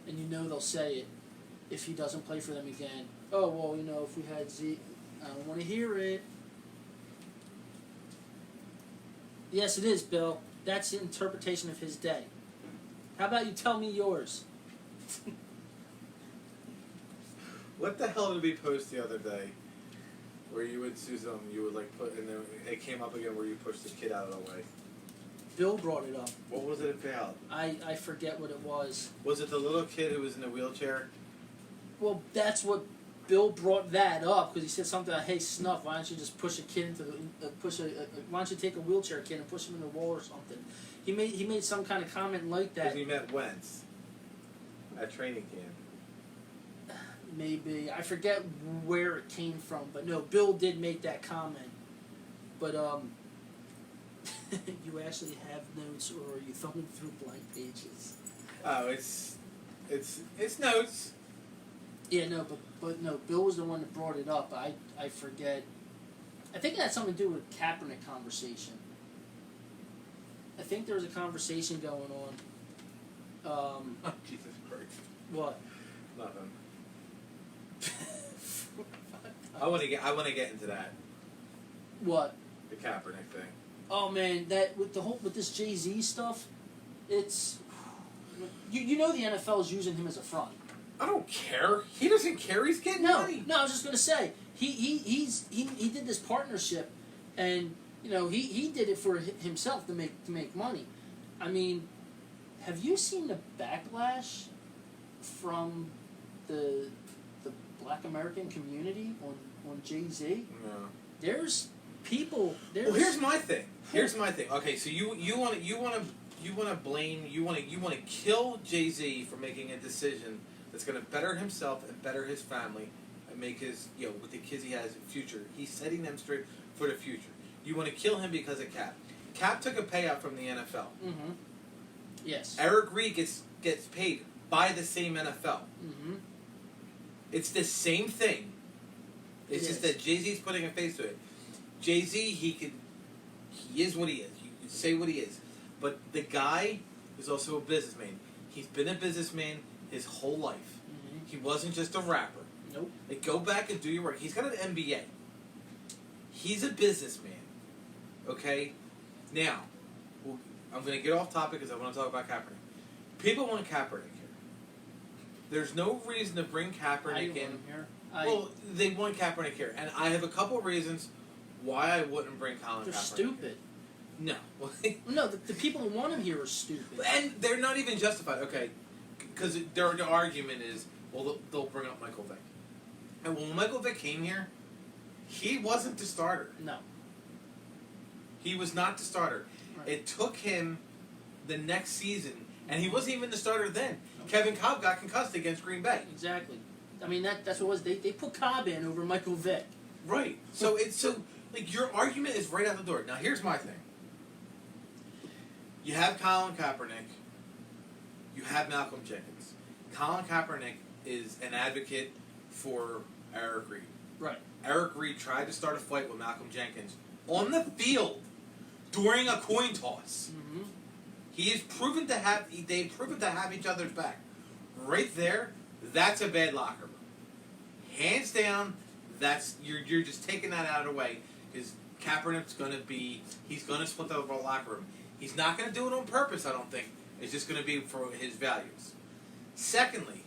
and they'll say it, if he doesn't play for them again, oh, well, if we had Zeke, I don't want to hear it. Yes, it is, Bill. That's the interpretation of his day. How about you tell me yours? what the hell did we post the other day? Where you would, Susan, you would put, and then it came up again where you pushed the kid out of the way. Bill brought it up. What was it about? I forget what it was. Was it the little kid who was in the wheelchair? Well, that's what Bill brought that up because he said something like, "Hey, Snuff, why don't you just push a kid into why don't you take a wheelchair kid and push him in the wall or something?" He made some kind of comment like that. Because he met Wentz at training camp. Maybe I forget where it came from, but no, Bill did make that comment. But you actually have notes, or are you thumbing through blank pages? Oh, it's notes. Yeah, no, but no, Bill was the one that brought it up. I forget. I think it had something to do with Kaepernick conversation. I think there was a conversation going on. Oh, Jesus Christ. What? Nothing. I want to get into that. What? The Kaepernick thing. Oh man, that with this Jay-Z stuff, it's you know the NFL is using him as a front. I don't care. He doesn't care. He's getting money. No, I was just gonna say he did this partnership, and he did it for himself to make money. I mean, have you seen the backlash from the Black American community on Jay-Z? No. There's people. Well, here's my thing. Okay, so you want to kill Jay-Z for making a decision that's going to better himself and better his family and make his with the kids he has future. He's setting them straight for the future. You want to kill him because of Cap. Cap took a payout from the NFL. Mm-hmm. Yes. Eric Reed gets paid by the same NFL. Mm-hmm. It's the same thing. It's just that Jay-Z's putting a face to it. Jay-Z, he is what he is. You can say what he is. But the guy is also a businessman. He's been a businessman his whole life. Mm-hmm. He wasn't just a rapper. Nope. Like, go back and do your work. He's got an MBA. He's a businessman. Okay? Now, I'm going to get off topic because I want to talk about Kaepernick. People want Kaepernick here. There's no reason to bring Kaepernick in. Here. Well, they want Kaepernick here. And I have a couple reasons why I wouldn't bring Colin Kaepernick. They're stupid. No. No, the people who want him here are stupid. And they're not even justified. Okay. Because the argument is, well, they'll bring up Michael Vick. And when Michael Vick came here, he wasn't the starter. No. He was not the starter. Right. It took him the next season, and he wasn't even the starter then. Nope. Kevin Cobb got concussed against Green Bay. Exactly. I mean, that's what it was. They put Cobb in over Michael Vick. Right. So your argument is right out the door. Now, here's my thing. You have Colin Kaepernick. You have Malcolm Jenkins. Colin Kaepernick is an advocate for Eric Reed. Right. Eric Reed tried to start a fight with Malcolm Jenkins on the field during a coin toss. Mm-hmm. They've proven to have each other's back. Right there, that's a bad locker room. Hands down, you're just taking that out of the way because Kaepernick's he's gonna split the locker room. He's not gonna do it on purpose, I don't think. It's just gonna be for his values. Secondly,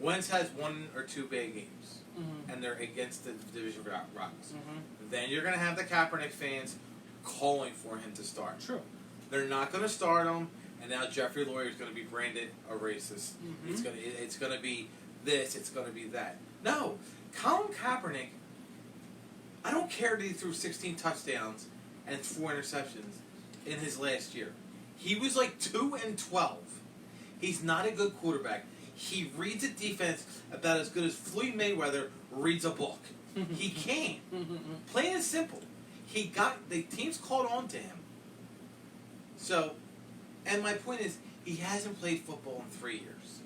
Wentz has 1 or 2 bad games, mm-hmm. and they're against the division rivals. Mm-hmm. Then you're gonna have the Kaepernick fans calling for him to start. True. They're not going to start him, and now Jeffrey Lawyer is going to be branded a racist. Mm-hmm. It's going to be this. It's going to be that. No, Colin Kaepernick. I don't care that he threw 16 touchdowns and 4 interceptions in his last year. He was like 2-12. He's not a good quarterback. He reads a defense about as good as Floyd Mayweather reads a book. He can't. Plain and simple. The teams called on to him. So, and my point is, he hasn't played football in 3 years.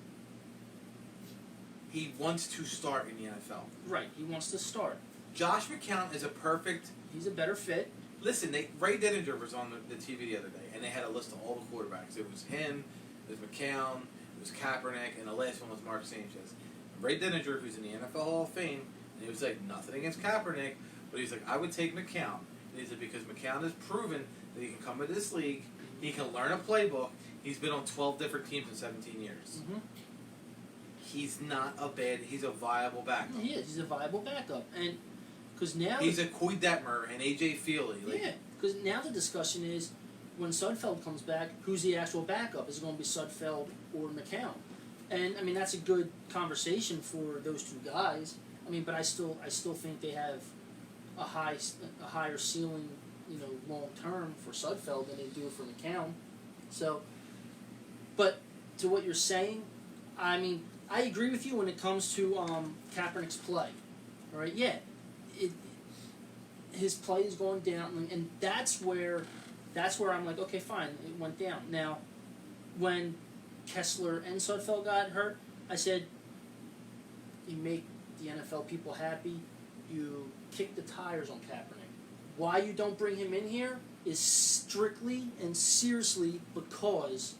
He wants to start in the NFL. Right, he wants to start. Josh McCown is a perfect... He's a better fit. Listen, Ray Denninger was on the TV the other day, and they had a list of all the quarterbacks. It was him, it was McCown, it was Kaepernick, and the last one was Mark Sanchez. And Ray Denninger, who's in the NFL Hall of Fame, and he was like, nothing against Kaepernick, but he's like, I would take McCown. And he said, because McCown has proven that he can come into this league, he can learn a playbook. He's been on 12 different teams in 17 years. Mm-hmm. He's a viable backup. He is. He's a viable backup. And because now... He's a Coy Detmer and A.J. Feely. Yeah, because now the discussion is, when Sudfeld comes back, who's the actual backup? Is it going to be Sudfeld or McCown? And, I mean, that's a good conversation for those two guys. I mean, but I still think they have a higher ceiling, long term for Sudfeld than they do for McCown. So, but to what you're saying, I mean, I agree with you when it comes to Kaepernick's play. All right, yeah, his play is going down, and that's where I'm like, okay, fine, it went down. Now, when Kessler and Sudfeld got hurt, I said, you make the NFL people happy, you kick the tires on Kaepernick. Why you don't bring him in here is strictly and seriously because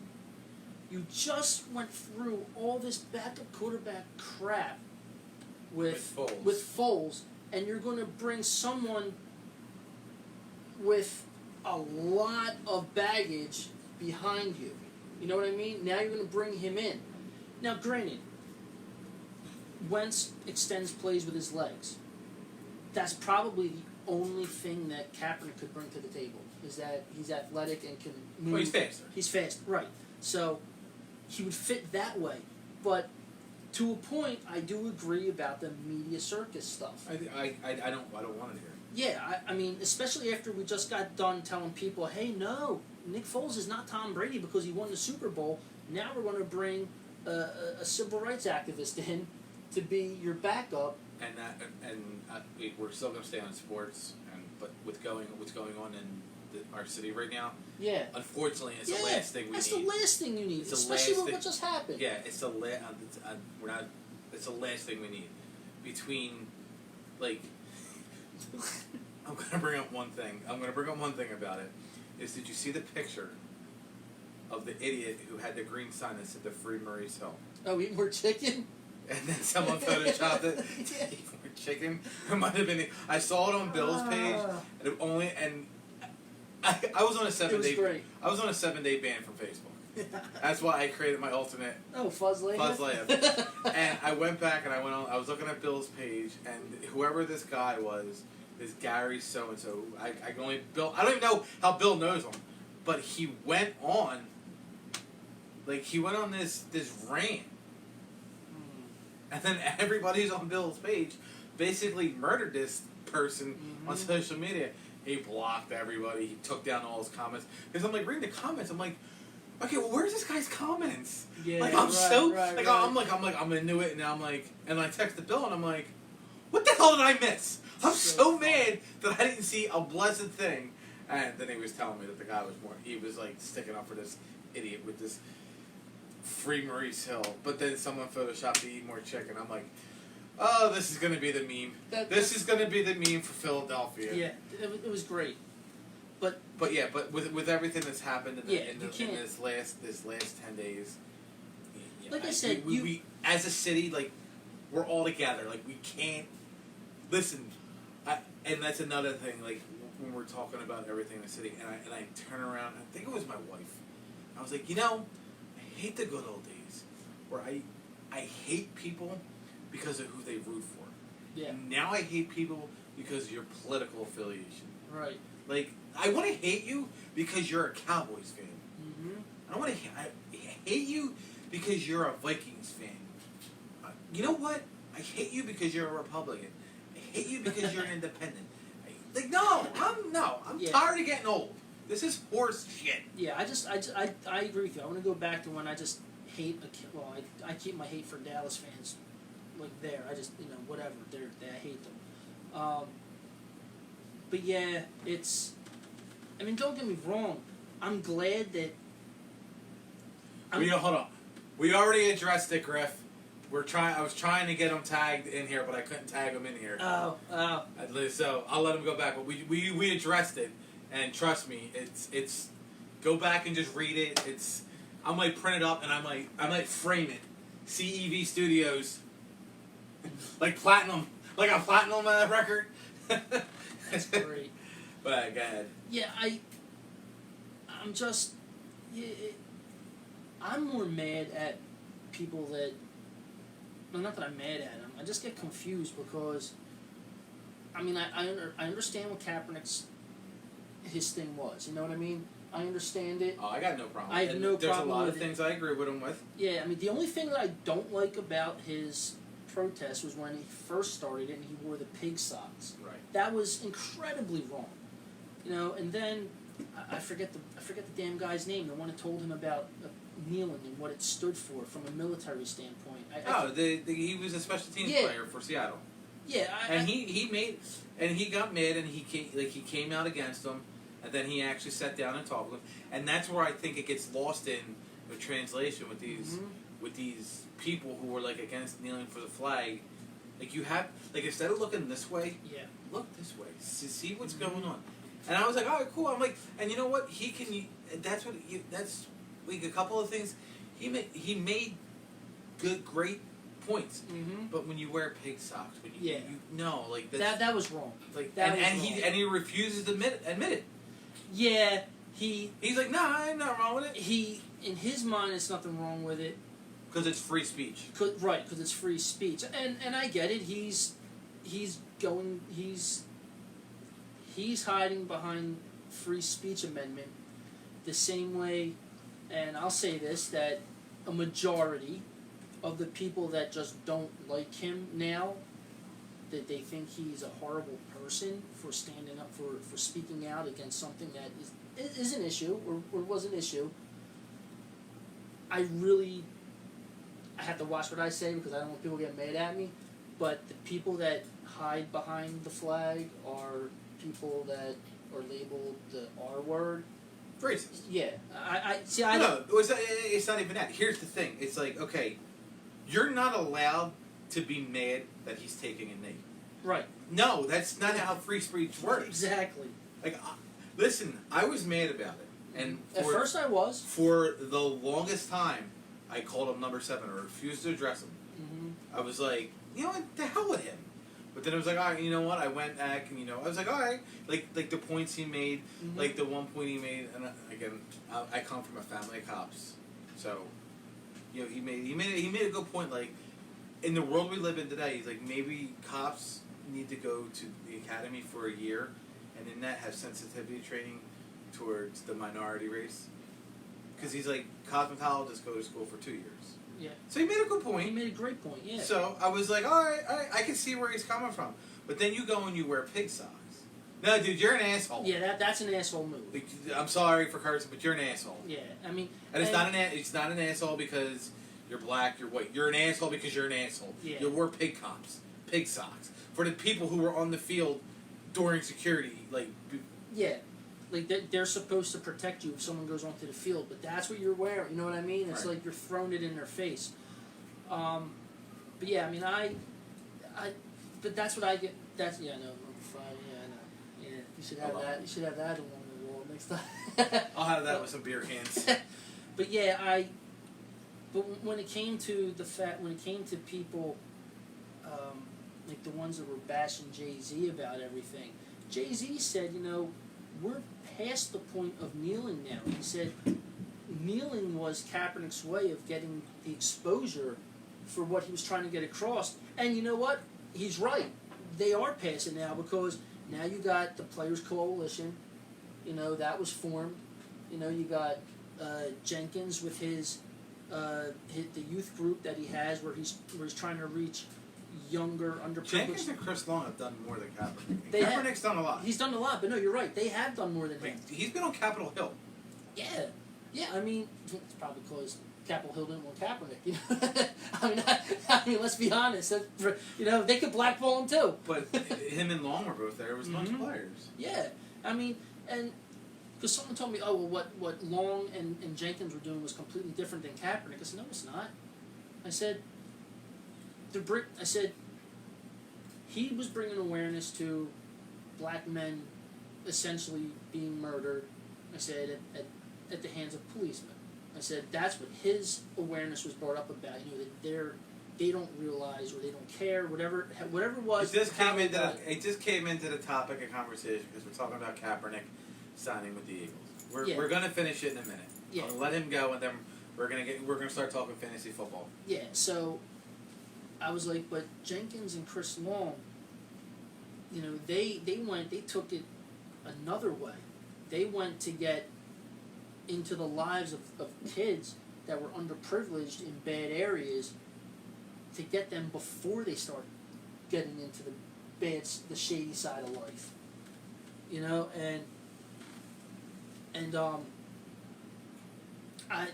you just went through all this backup quarterback crap with Foles, and you're going to bring someone with a lot of baggage behind you. You know what I mean? Now you're going to bring him in. Now, granted, Wentz extends plays with his legs. That's probably the only thing that Kaepernick could bring to the table, is that he's athletic and can move. Well, he's faster. He's fast, right. So he would fit that way. But to a point, I do agree about the media circus stuff. I don't want to hear it. Yeah, I mean, especially after we just got done telling people, hey, no, Nick Foles is not Tom Brady because he won the Super Bowl. Now we're going to bring a civil rights activist in to be your backup. We're still going to stay on sports, but what's going on in our city right now, yeah, unfortunately, it's the last thing we need. That's the last thing you need, especially with what just happened. Yeah, it's the it's the last thing we need. Between, like, I'm going to bring up one thing. About it. Did you see the picture of the idiot who had the green sign that said the Free Maurice Hill? Oh, eat more chicken? And then someone photoshopped it. Eat more chicken? It might have been. I saw it on Bill's page, and I was on a 7-day. Great. I was on a 7-day ban from Facebook. That's why I created my alternate. Oh, Fuzzlay. And I went back and I was looking at Bill's page, and whoever this guy was, this Gary so and so. I can only Bill. I don't even know how Bill knows him, but he went on. Like, he went on this rant, and then everybody's on Bill's page basically murdered this person on social media. He blocked everybody. He took down all his comments. Because I'm like reading the comments. I'm like, okay, well, where's this guy's comments? Yeah, like, I'm into it, and I'm like, and I texted Bill, and I'm like, what the hell did I miss? I'm so mad that I didn't see a blessed thing. And then he was telling me that the guy he was like sticking up for this idiot with this Free Maurice Hill. But then someone photoshopped to eat more chicken. I'm like, oh, this is going to be the meme. This is going to be the meme for Philadelphia. Yeah, it was great. But with everything that's happened in this last 10 days, like I said, we as a city, like, we're all together. Like, we can't listen. And that's another thing. Like, when we're talking about everything in the city, and I turn around, I think it was my wife. I was like, I hate the good old days where I hate people because of who they root for. Yeah. Now I hate people because of your political affiliation. Right. Like, I want to hate you because you're a Cowboys fan. I don't want to. I hate you because you're a Vikings fan. You know what? I hate you because you're a Republican. I hate you because you're an independent. I'm tired of getting old. This is horse shit. Yeah, I agree with you. I want to go back to when I just hate. I keep my hate for Dallas fans like there. I just whatever. I hate them. But yeah, it's. I mean, don't get me wrong. I'm glad that. Hold on. We already addressed it, Griff. I was trying to get him tagged in here, but I couldn't tag him in here. Oh. So I'll let him go back. But we addressed it, and trust me, it's. Go back and just read it. I might print it up and I might frame it. CEV Studios, like platinum, like a platinum record. That's great. But go ahead. Yeah, I'm just. Yeah, I'm more mad at people that. Well, not that I'm mad at them. I just get confused because. I mean, I understand what Kaepernick's his thing was. You know what I mean? I understand it. Oh, I got no problem. I have no problem with it. There's a lot of things I agree with him with. Yeah, I mean, the only thing that I don't like about his protest was when he first started it and he wore the pig socks. Right. That was incredibly wrong. You know, and then I forget the damn guy's name, the one that told him about kneeling and what it stood for from a military standpoint. He was a special teams player for Seattle. Yeah, he got mad and he came out against them, and then he actually sat down and talked with him, and that's where I think it gets lost in the translation with these people who were like against kneeling for the flag. Like you have instead of looking this way, look this way, see what's going on. And I was like, all right, cool. I'm like, and you know what? That's like a couple of things. He made great points. Mm-hmm. But when you wear pig socks, that was wrong. Like he refuses to admit it. Yeah, he's like, nah, I'm not wrong with it. In his mind, it's nothing wrong with it. Because it's free speech. Because it's free speech, and I get it. He's hiding behind free speech amendment the same way, and I'll say this, that a majority of the people that just don't like him now, that they think he's a horrible person for standing up for speaking out against something that is an issue or was an issue. I have to watch what I say because I don't want people to get mad at me, but the people that hide behind the flag are people that are labeled the R word. Racist. Yeah. No, it's not even that. Here's the thing. It's like, okay, you're not allowed to be mad that he's taking a knee. Right. No, that's not how free speech works. Exactly. Like, listen, I was mad about it. And at first I was. For the longest time, I called him number 7 or refused to address him. Mm-hmm. I was like, you know what, the hell with him. But then I was like, all right, you know what? I went back and, I was like, all right. Like the points he made, like the one point he made, and again, I come from a family of cops. So, he made a good point. Like, in the world we live in today, he's like, maybe cops need to go to the academy for a year, and in that have sensitivity training towards the minority race. Because he's like, cosmetologists go to school for 2 years. Yeah. So he made a good point. He made a great point, yeah. So I was like, all right, I can see where he's coming from. But then you go and you wear pig socks. No, dude, you're an asshole. Yeah, that's an asshole move. Like, I'm sorry for cursing, but you're an asshole. Yeah, I mean... And it's not an asshole because you're black, you're white. You're an asshole because you're an asshole. Yeah. You wore pig socks. For the people who were on the field during security, like... Yeah. Like, they're supposed to protect you if someone goes onto the field, but that's what you're wearing, you know what I mean? It's like you're throwing it in their face. But yeah, I mean, but that's what I get, no, number 5, yeah, I know. Yeah, you should have that, you should have that along the wall next time. I'll have that with some beer cans. But yeah, but when it came to people, like the ones that were bashing Jay-Z about everything, Jay-Z said, we're past the point of kneeling now. He said kneeling was Kaepernick's way of getting the exposure for what he was trying to get across. And you know what? He's right. They are past it now because now you got the Players Coalition, that was formed. You got Jenkins with his the youth group that he has where he's trying to reach younger, underprivileged. Jenkins and Chris Long have done more than Kaepernick. Kaepernick's done a lot. He's done a lot, but no, you're right. They have done more than him. He's been on Capitol Hill. Yeah. I mean, it's probably because Capitol Hill didn't want Kaepernick. I mean, let's be honest. They could blackball him too. But him and Long were both there. It was a bunch of players. Yeah, I mean, and because someone told me, oh well, what Long and Jenkins were doing was completely different than Kaepernick. I said, no, it's not. I said. He was bringing awareness to black men essentially being murdered, I said, at the hands of policemen. I said that's what his awareness was brought up about, that they don't realize or they don't care, whatever it was. It just came into the topic of conversation because we're talking about Kaepernick signing with the Eagles. We're going to finish it in a minute. Yeah. I'll let him go and then we're going to start talking fantasy football. Yeah, so I was like, but Jenkins and Chris Long, they took it another way. They went to get into the lives of kids that were underprivileged in bad areas to get them before they start getting into the shady side of life. You know, and I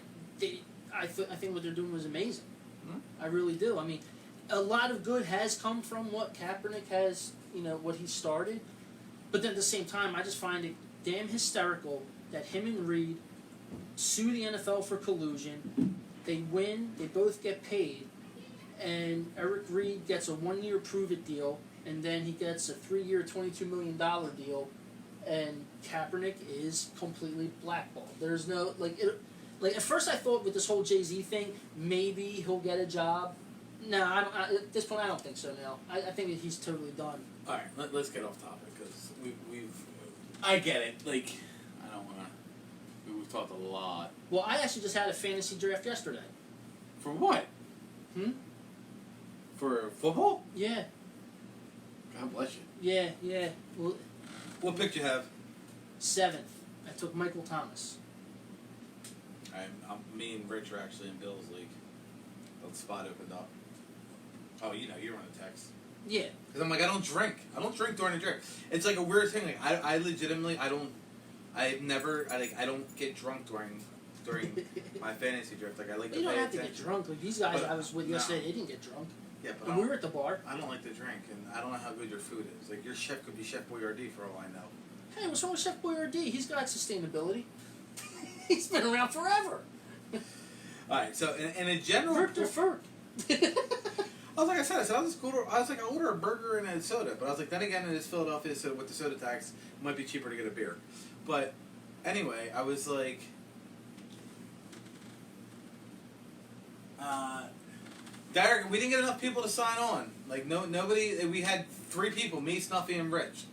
think what they're doing was amazing. Mm-hmm. I really do. I mean, a lot of good has come from what Kaepernick has, what he started. But then at the same time, I just find it damn hysterical that him and Reed sue the NFL for collusion. They win. They both get paid. And Eric Reed gets a 1-year prove-it deal, and then he gets a 3-year, $22 million deal, and Kaepernick is completely blackballed. There's no, at first I thought with this whole Jay-Z thing, maybe he'll get a job. No, at this point I don't think so now. I think that he's totally done. All right, let's get off topic, because I get it. Like, I don't want to... We've talked a lot. Well, I actually just had a fantasy draft yesterday. For what? For football? Yeah. God bless you. Yeah. Well, what pick do you have? 7th. I took Michael Thomas. Me and Rich are actually in Bill's league. The spot opened up. Oh, you were on a text. Yeah. Because I'm like, I don't drink. I don't drink during a drink. It's like a weird thing. Like, I legitimately, I don't get drunk during my fantasy draft. Like, I like to You don't pay have to attention. get drunk. Like these guys But, I was with yesterday, they didn't get drunk. Yeah, but And we were at the bar. I don't like to drink, and I don't know how good your food is. Like, your chef could be Chef Boyardee for all I know. Hey, what's wrong with Chef Boyardee? He's got sustainability. He's been around forever. All right, so in a general... Ferk to Ferk. I was like I said, I order a burger and a soda, but I was like, then again, it is Philadelphia, so with the soda tax, it might be cheaper to get a beer. But anyway, I was like, Derek, we didn't get enough people to sign on. Like, nobody. We had 3 people: me, Snuffy, and Rich.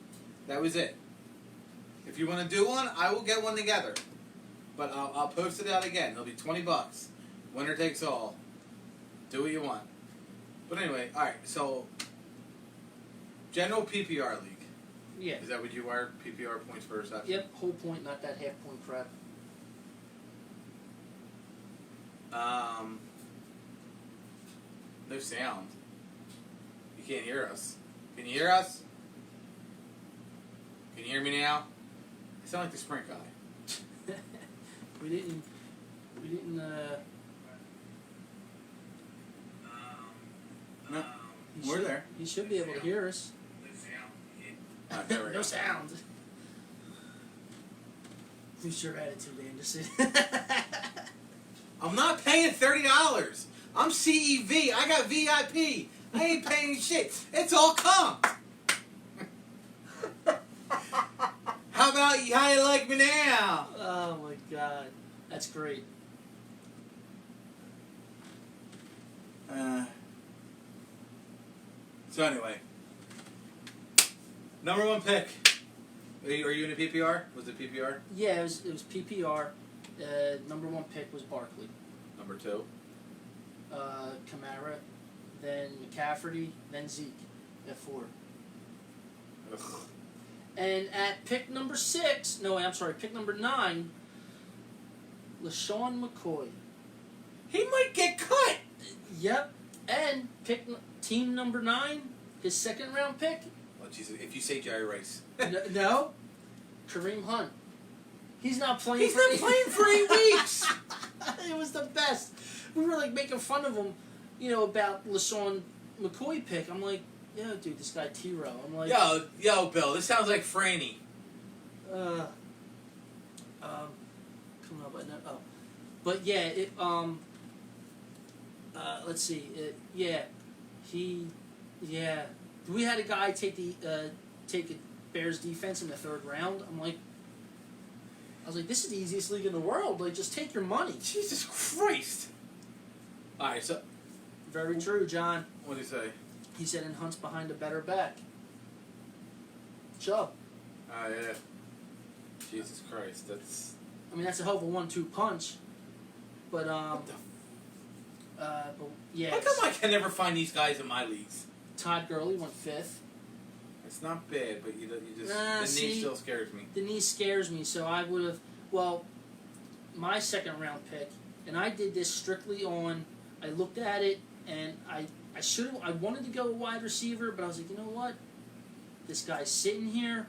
That was it. If you want to do one, I will get one together. But I'll post it out again. It'll be $20. Winner takes all. Do what you want. But anyway, alright, so general PPR league. Yeah. Is that what you are? PPR points per reception? Yep, whole point, not that half point crap. No sound. You can't hear us. Can you hear us? Can you hear me now? I sound like the Sprint guy. We didn't No, we're there. He should be able to hear us. There we go. No sound. Who's your attitude, Anderson? I'm not paying $30. I'm CEV. I got VIP. I ain't paying shit. It's all comp. How you like me now? Oh my God, that's great. So anyway, number 1 pick. Are you in a PPR? Was it PPR? Yeah, it was PPR. Number 1 pick was Barkley. Number 2. Kamara, then McCaffrey, then Zeke at 4. Ugh. And at pick number 9, LaShawn McCoy. He might get cut. Yep. And team number 9, his 2nd round pick. Oh Jesus! If you say Jerry Rice, No, Kareem Hunt. He's not playing. He's not playing for 8 weeks. It was the best. We were like making fun of him, about LaShawn McCoy pick. I'm like, yo, dude, this guy T-Row. I'm like, yo, Bill, this sounds like Franny. Coming up, but yeah, let's see, we had a guy take a Bears defense in the 3rd round. I was like, this is the easiest league in the world. Like, just take your money. Jesus Christ! All right, so Very true, John. what did he say? He said, and Hunt's behind a better back. Chubb. Oh yeah. Jesus Christ, that's. That's a hell of a 1-2 punch. But What the? but yeah. How come I can never find these guys in my leagues? Todd Gurley went 5th. It's not bad, but you just Nah, the knee see, still scares me. The knee scares me, so I would have. Well, my 2nd round pick, and I did this strictly on. I looked at it and I wanted to go a wide receiver, but I was like, you know what? This guy's sitting here.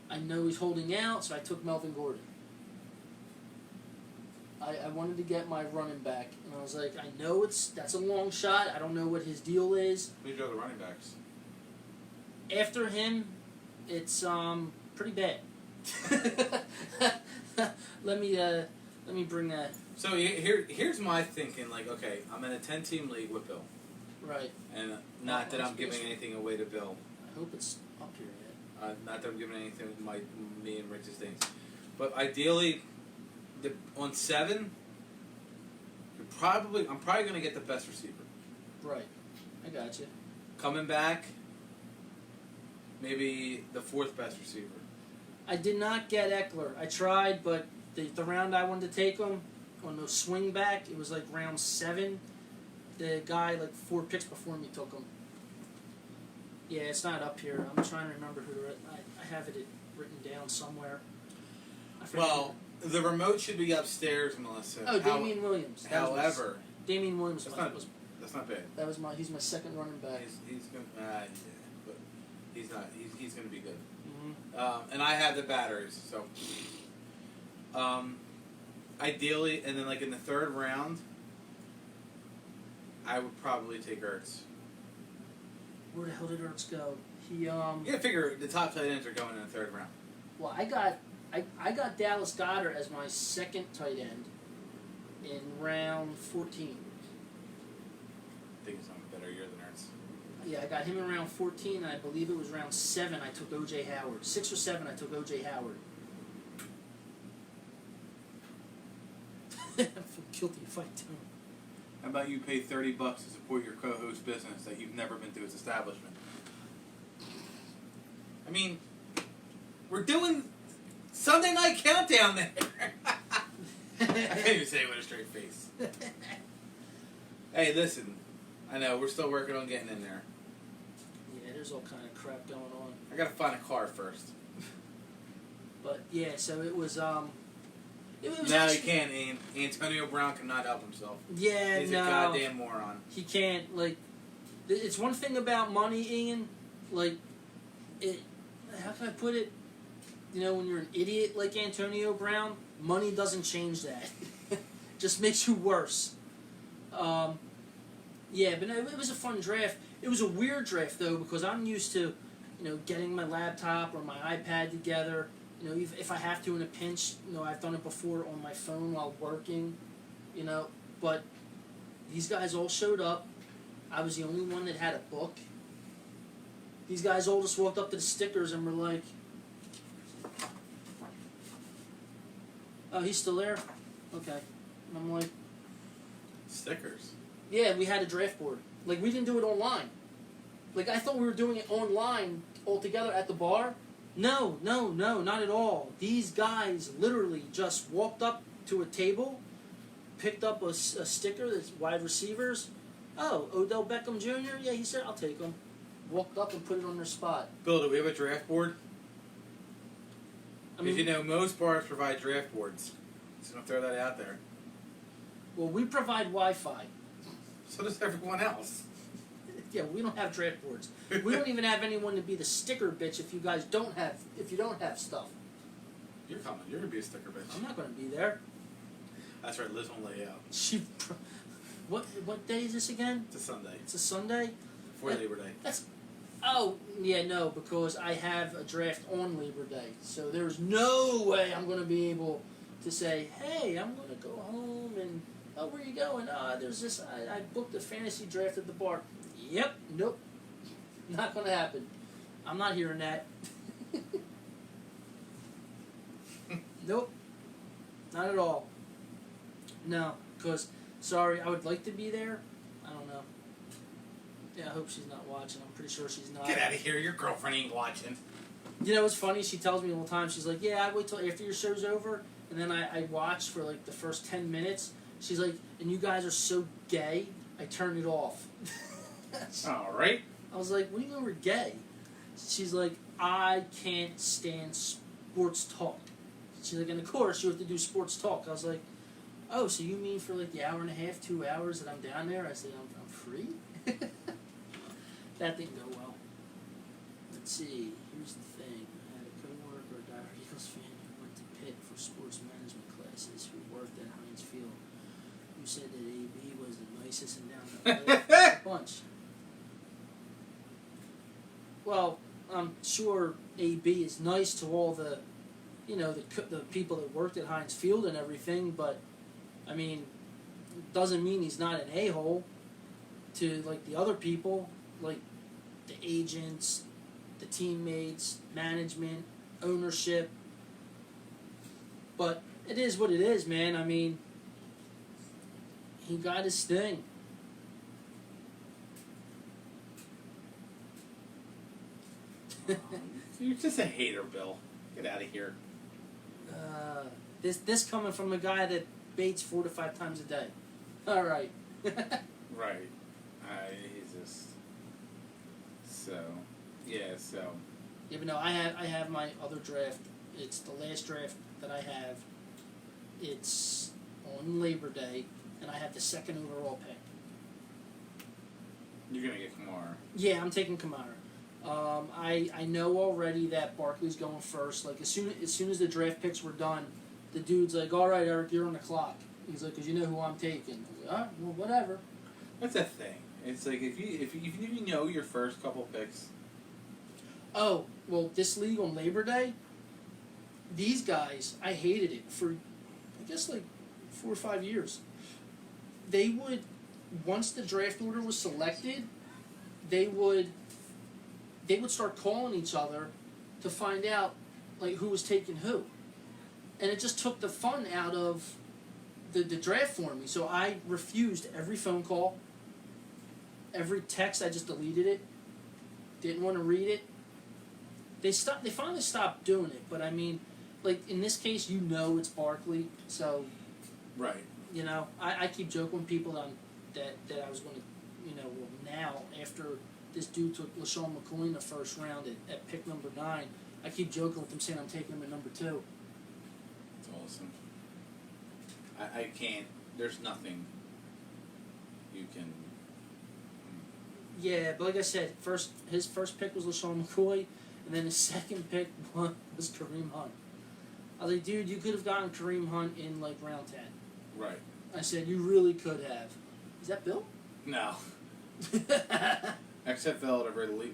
I know he's holding out, so I took Melvin Gordon. I wanted to get my running back, and I was like, I know that's a long shot. I don't know what his deal is. Who do you go the running backs? After him, it's pretty bad. Let me bring that. So here's my thinking. Like, okay, I'm in a 10-team league with Bill. Right. And not that I'm giving anything away to Bill. I hope it's up here yet. Not that I'm giving anything with me and Rich's things. But ideally, on 7, I'm probably going to get the best receiver. Right. I got you. Coming back, maybe the 4th best receiver. I did not get Eckler. I tried, but the round I wanted to take him, on the swing back, it was like round 7. The guy, like 4 picks before me, took him. Yeah, it's not up here. I'm trying to remember who I have it written down somewhere. Well, the remote should be upstairs, Melissa. Oh, Damian Williams. However, Damian Williams. That's not bad. He's my second running back. He's going but he's not. He's going to be good. Mm-hmm. And I have the batteries, so. Ideally, and then like in the 3rd round, I would probably take Ertz. Where the hell did Ertz go? You gotta figure the top tight ends are going in the 3rd round. Well, I got Dallas Goedert as my second tight end in round 14. I think he's on a better year than Ertz. Yeah, I got him in round 14, and I believe it was round 7 I took O.J. Howard. 6 or 7 I took O.J. Howard. I feel guilty if I don't. How about you pay $30 to support your co-host business that you've never been to his establishment? I mean, we're doing Sunday Night Countdown there. I can't even say it with a straight face. Hey, listen. I know, we're still working on getting in there. Yeah, there's all kind of crap going on. I gotta find a car first. But, yeah, so it was, No, actually, he can't. Antonio Brown cannot help himself. Yeah, He's no. a goddamn moron. He can't, like, it's one thing about money, Ian, like, how can I put it? You know, when you're an idiot like Antonio Brown, money doesn't change that. Just makes you worse. Yeah, but no, it was a fun draft. It was a weird draft, though, because I'm used to, you know, getting my laptop or my iPad together. You know, if I have to in a pinch, you know, I've done it before on my phone while working, you know. But these guys all showed up. I was the only one that had a book. These guys all just walked up to the stickers and were like, oh, he's still there? Okay. And I'm like, Stickers? yeah, we had a draft board. Like, we didn't do it online. Like, I thought we were doing it online all together at the bar. No, not at all. These guys literally just walked up to a table, picked up a sticker that's wide receivers. Oh, Odell Beckham Jr.? Yeah, he said, I'll take him. Walked up and put it on their spot. Bill, do we have a draft board? I Because mean, you know, most bars provide draft boards. Just going to throw that out there. well, we provide Wi-Fi. So does everyone else. Yeah, we don't have draft boards. We don't even have anyone to be the sticker bitch if you don't have stuff. You're coming. You're going to be a sticker bitch. I'm not going to be there. That's right, Liz won't lay out. What day is this again? It's a Sunday. It's a Sunday? Before Labor Day. Because I have a draft on Labor Day. So there's no way I'm going to be able to say, hey, I'm going to go home and, oh, where are you going? There's this, I booked a fantasy draft at the bar. Yep, nope. Not going to happen. I'm not hearing that. Nope. Not at all. No, because, sorry, I would like to be there. I don't know. Yeah, I hope she's not watching. I'm pretty sure she's not. Get out of here. Your girlfriend ain't watching. You know what's funny? She tells me all the time. She's like, yeah, I wait till after your show's over, and then I watch for like the first 10 minutes. She's like, and you guys are so gay, I turn it off. All right. I was like, what do you mean we're gay? She's like, I can't stand sports talk. She's like, and of course you have to do sports talk. I was like, oh, so you mean for like the hour and a half, 2 hours that I'm down there? I said, I'm Dupree? That didn't go well. Let's see. Here's the thing. I had a coworker, a dire Eagles fan, who went to Pitt for sports management classes, who worked at Heinz Field, who said that AB was the nicest and down to earth bunch. Well, I'm sure AB is nice to all the, the people that worked at Heinz Field and everything, but I mean, doesn't mean he's not an a-hole to like the other people, like the agents, the teammates, management, ownership. But it is what it is, man. I mean, he got his thing. You're just a hater, Bill. Get out of here. This coming from a guy that baits 4 to 5 times a day. All right. Right. He's just so. Yeah. But no, I have my other draft. It's the last draft that I have. It's on Labor Day, and I have the 2nd overall pick. You're gonna get Kamara. Yeah, I'm taking Kamara. I know already that Barkley's going first. Like as soon as the draft picks were done, the dude's like, "All right, Eric, you're on the clock." He's like, "Cause you know who I'm taking." I was like, "All right, well, whatever." That's the thing. It's like if you know your first couple picks. Oh well, this league on Labor Day. These guys, I hated it for, I guess like 4 or 5 years. They would, once the draft order was selected, they would start calling each other to find out like who was taking who, and it just took the fun out of the draft for me. So I refused every phone call, every text. I just deleted it. Didn't want to read it. They finally stopped doing it, but I mean, like in this case, it's Barkley, so right. I keep joking with people that I was going to, now after this dude took LaShawn McCoy in the first round at pick number 9, I keep joking with them saying I'm taking him at number 2. That's awesome. I can't. There's nothing you can. Yeah, but like I said, his first pick was LaShawn McCoy, and then his second pick was Kareem Hunt. I was like, dude, you could have gotten Kareem Hunt in like round 10. Right. I said, you really could have. Is that Bill? No. XFL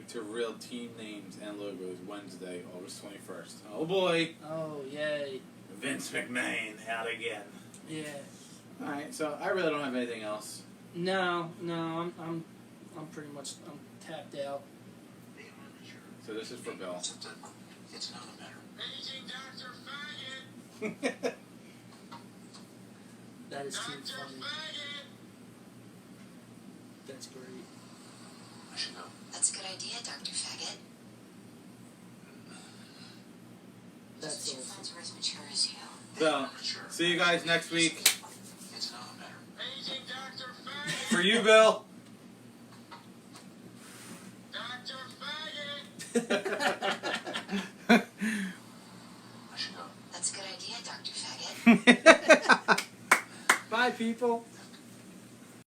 to real team names and logos Wednesday, August 21st. Oh boy. Oh yay. Vince McMahon out again. Yeah. All right, so I really don't have anything else. No, I'm pretty much tapped out. So this is for Bill. It's not a matter. Paging Dr. Faggot! That is too Dr. funny. Faggot! That's great. I should go. That's a good idea, Dr. Faggot. That's Two awesome. friends were as mature as you. So, see you guys next week. It's not a matter. Paging Dr. Faggot! For you, Bill. Dr. Faggot! I should go. That's a good idea, Dr. Faggot. Bye, people.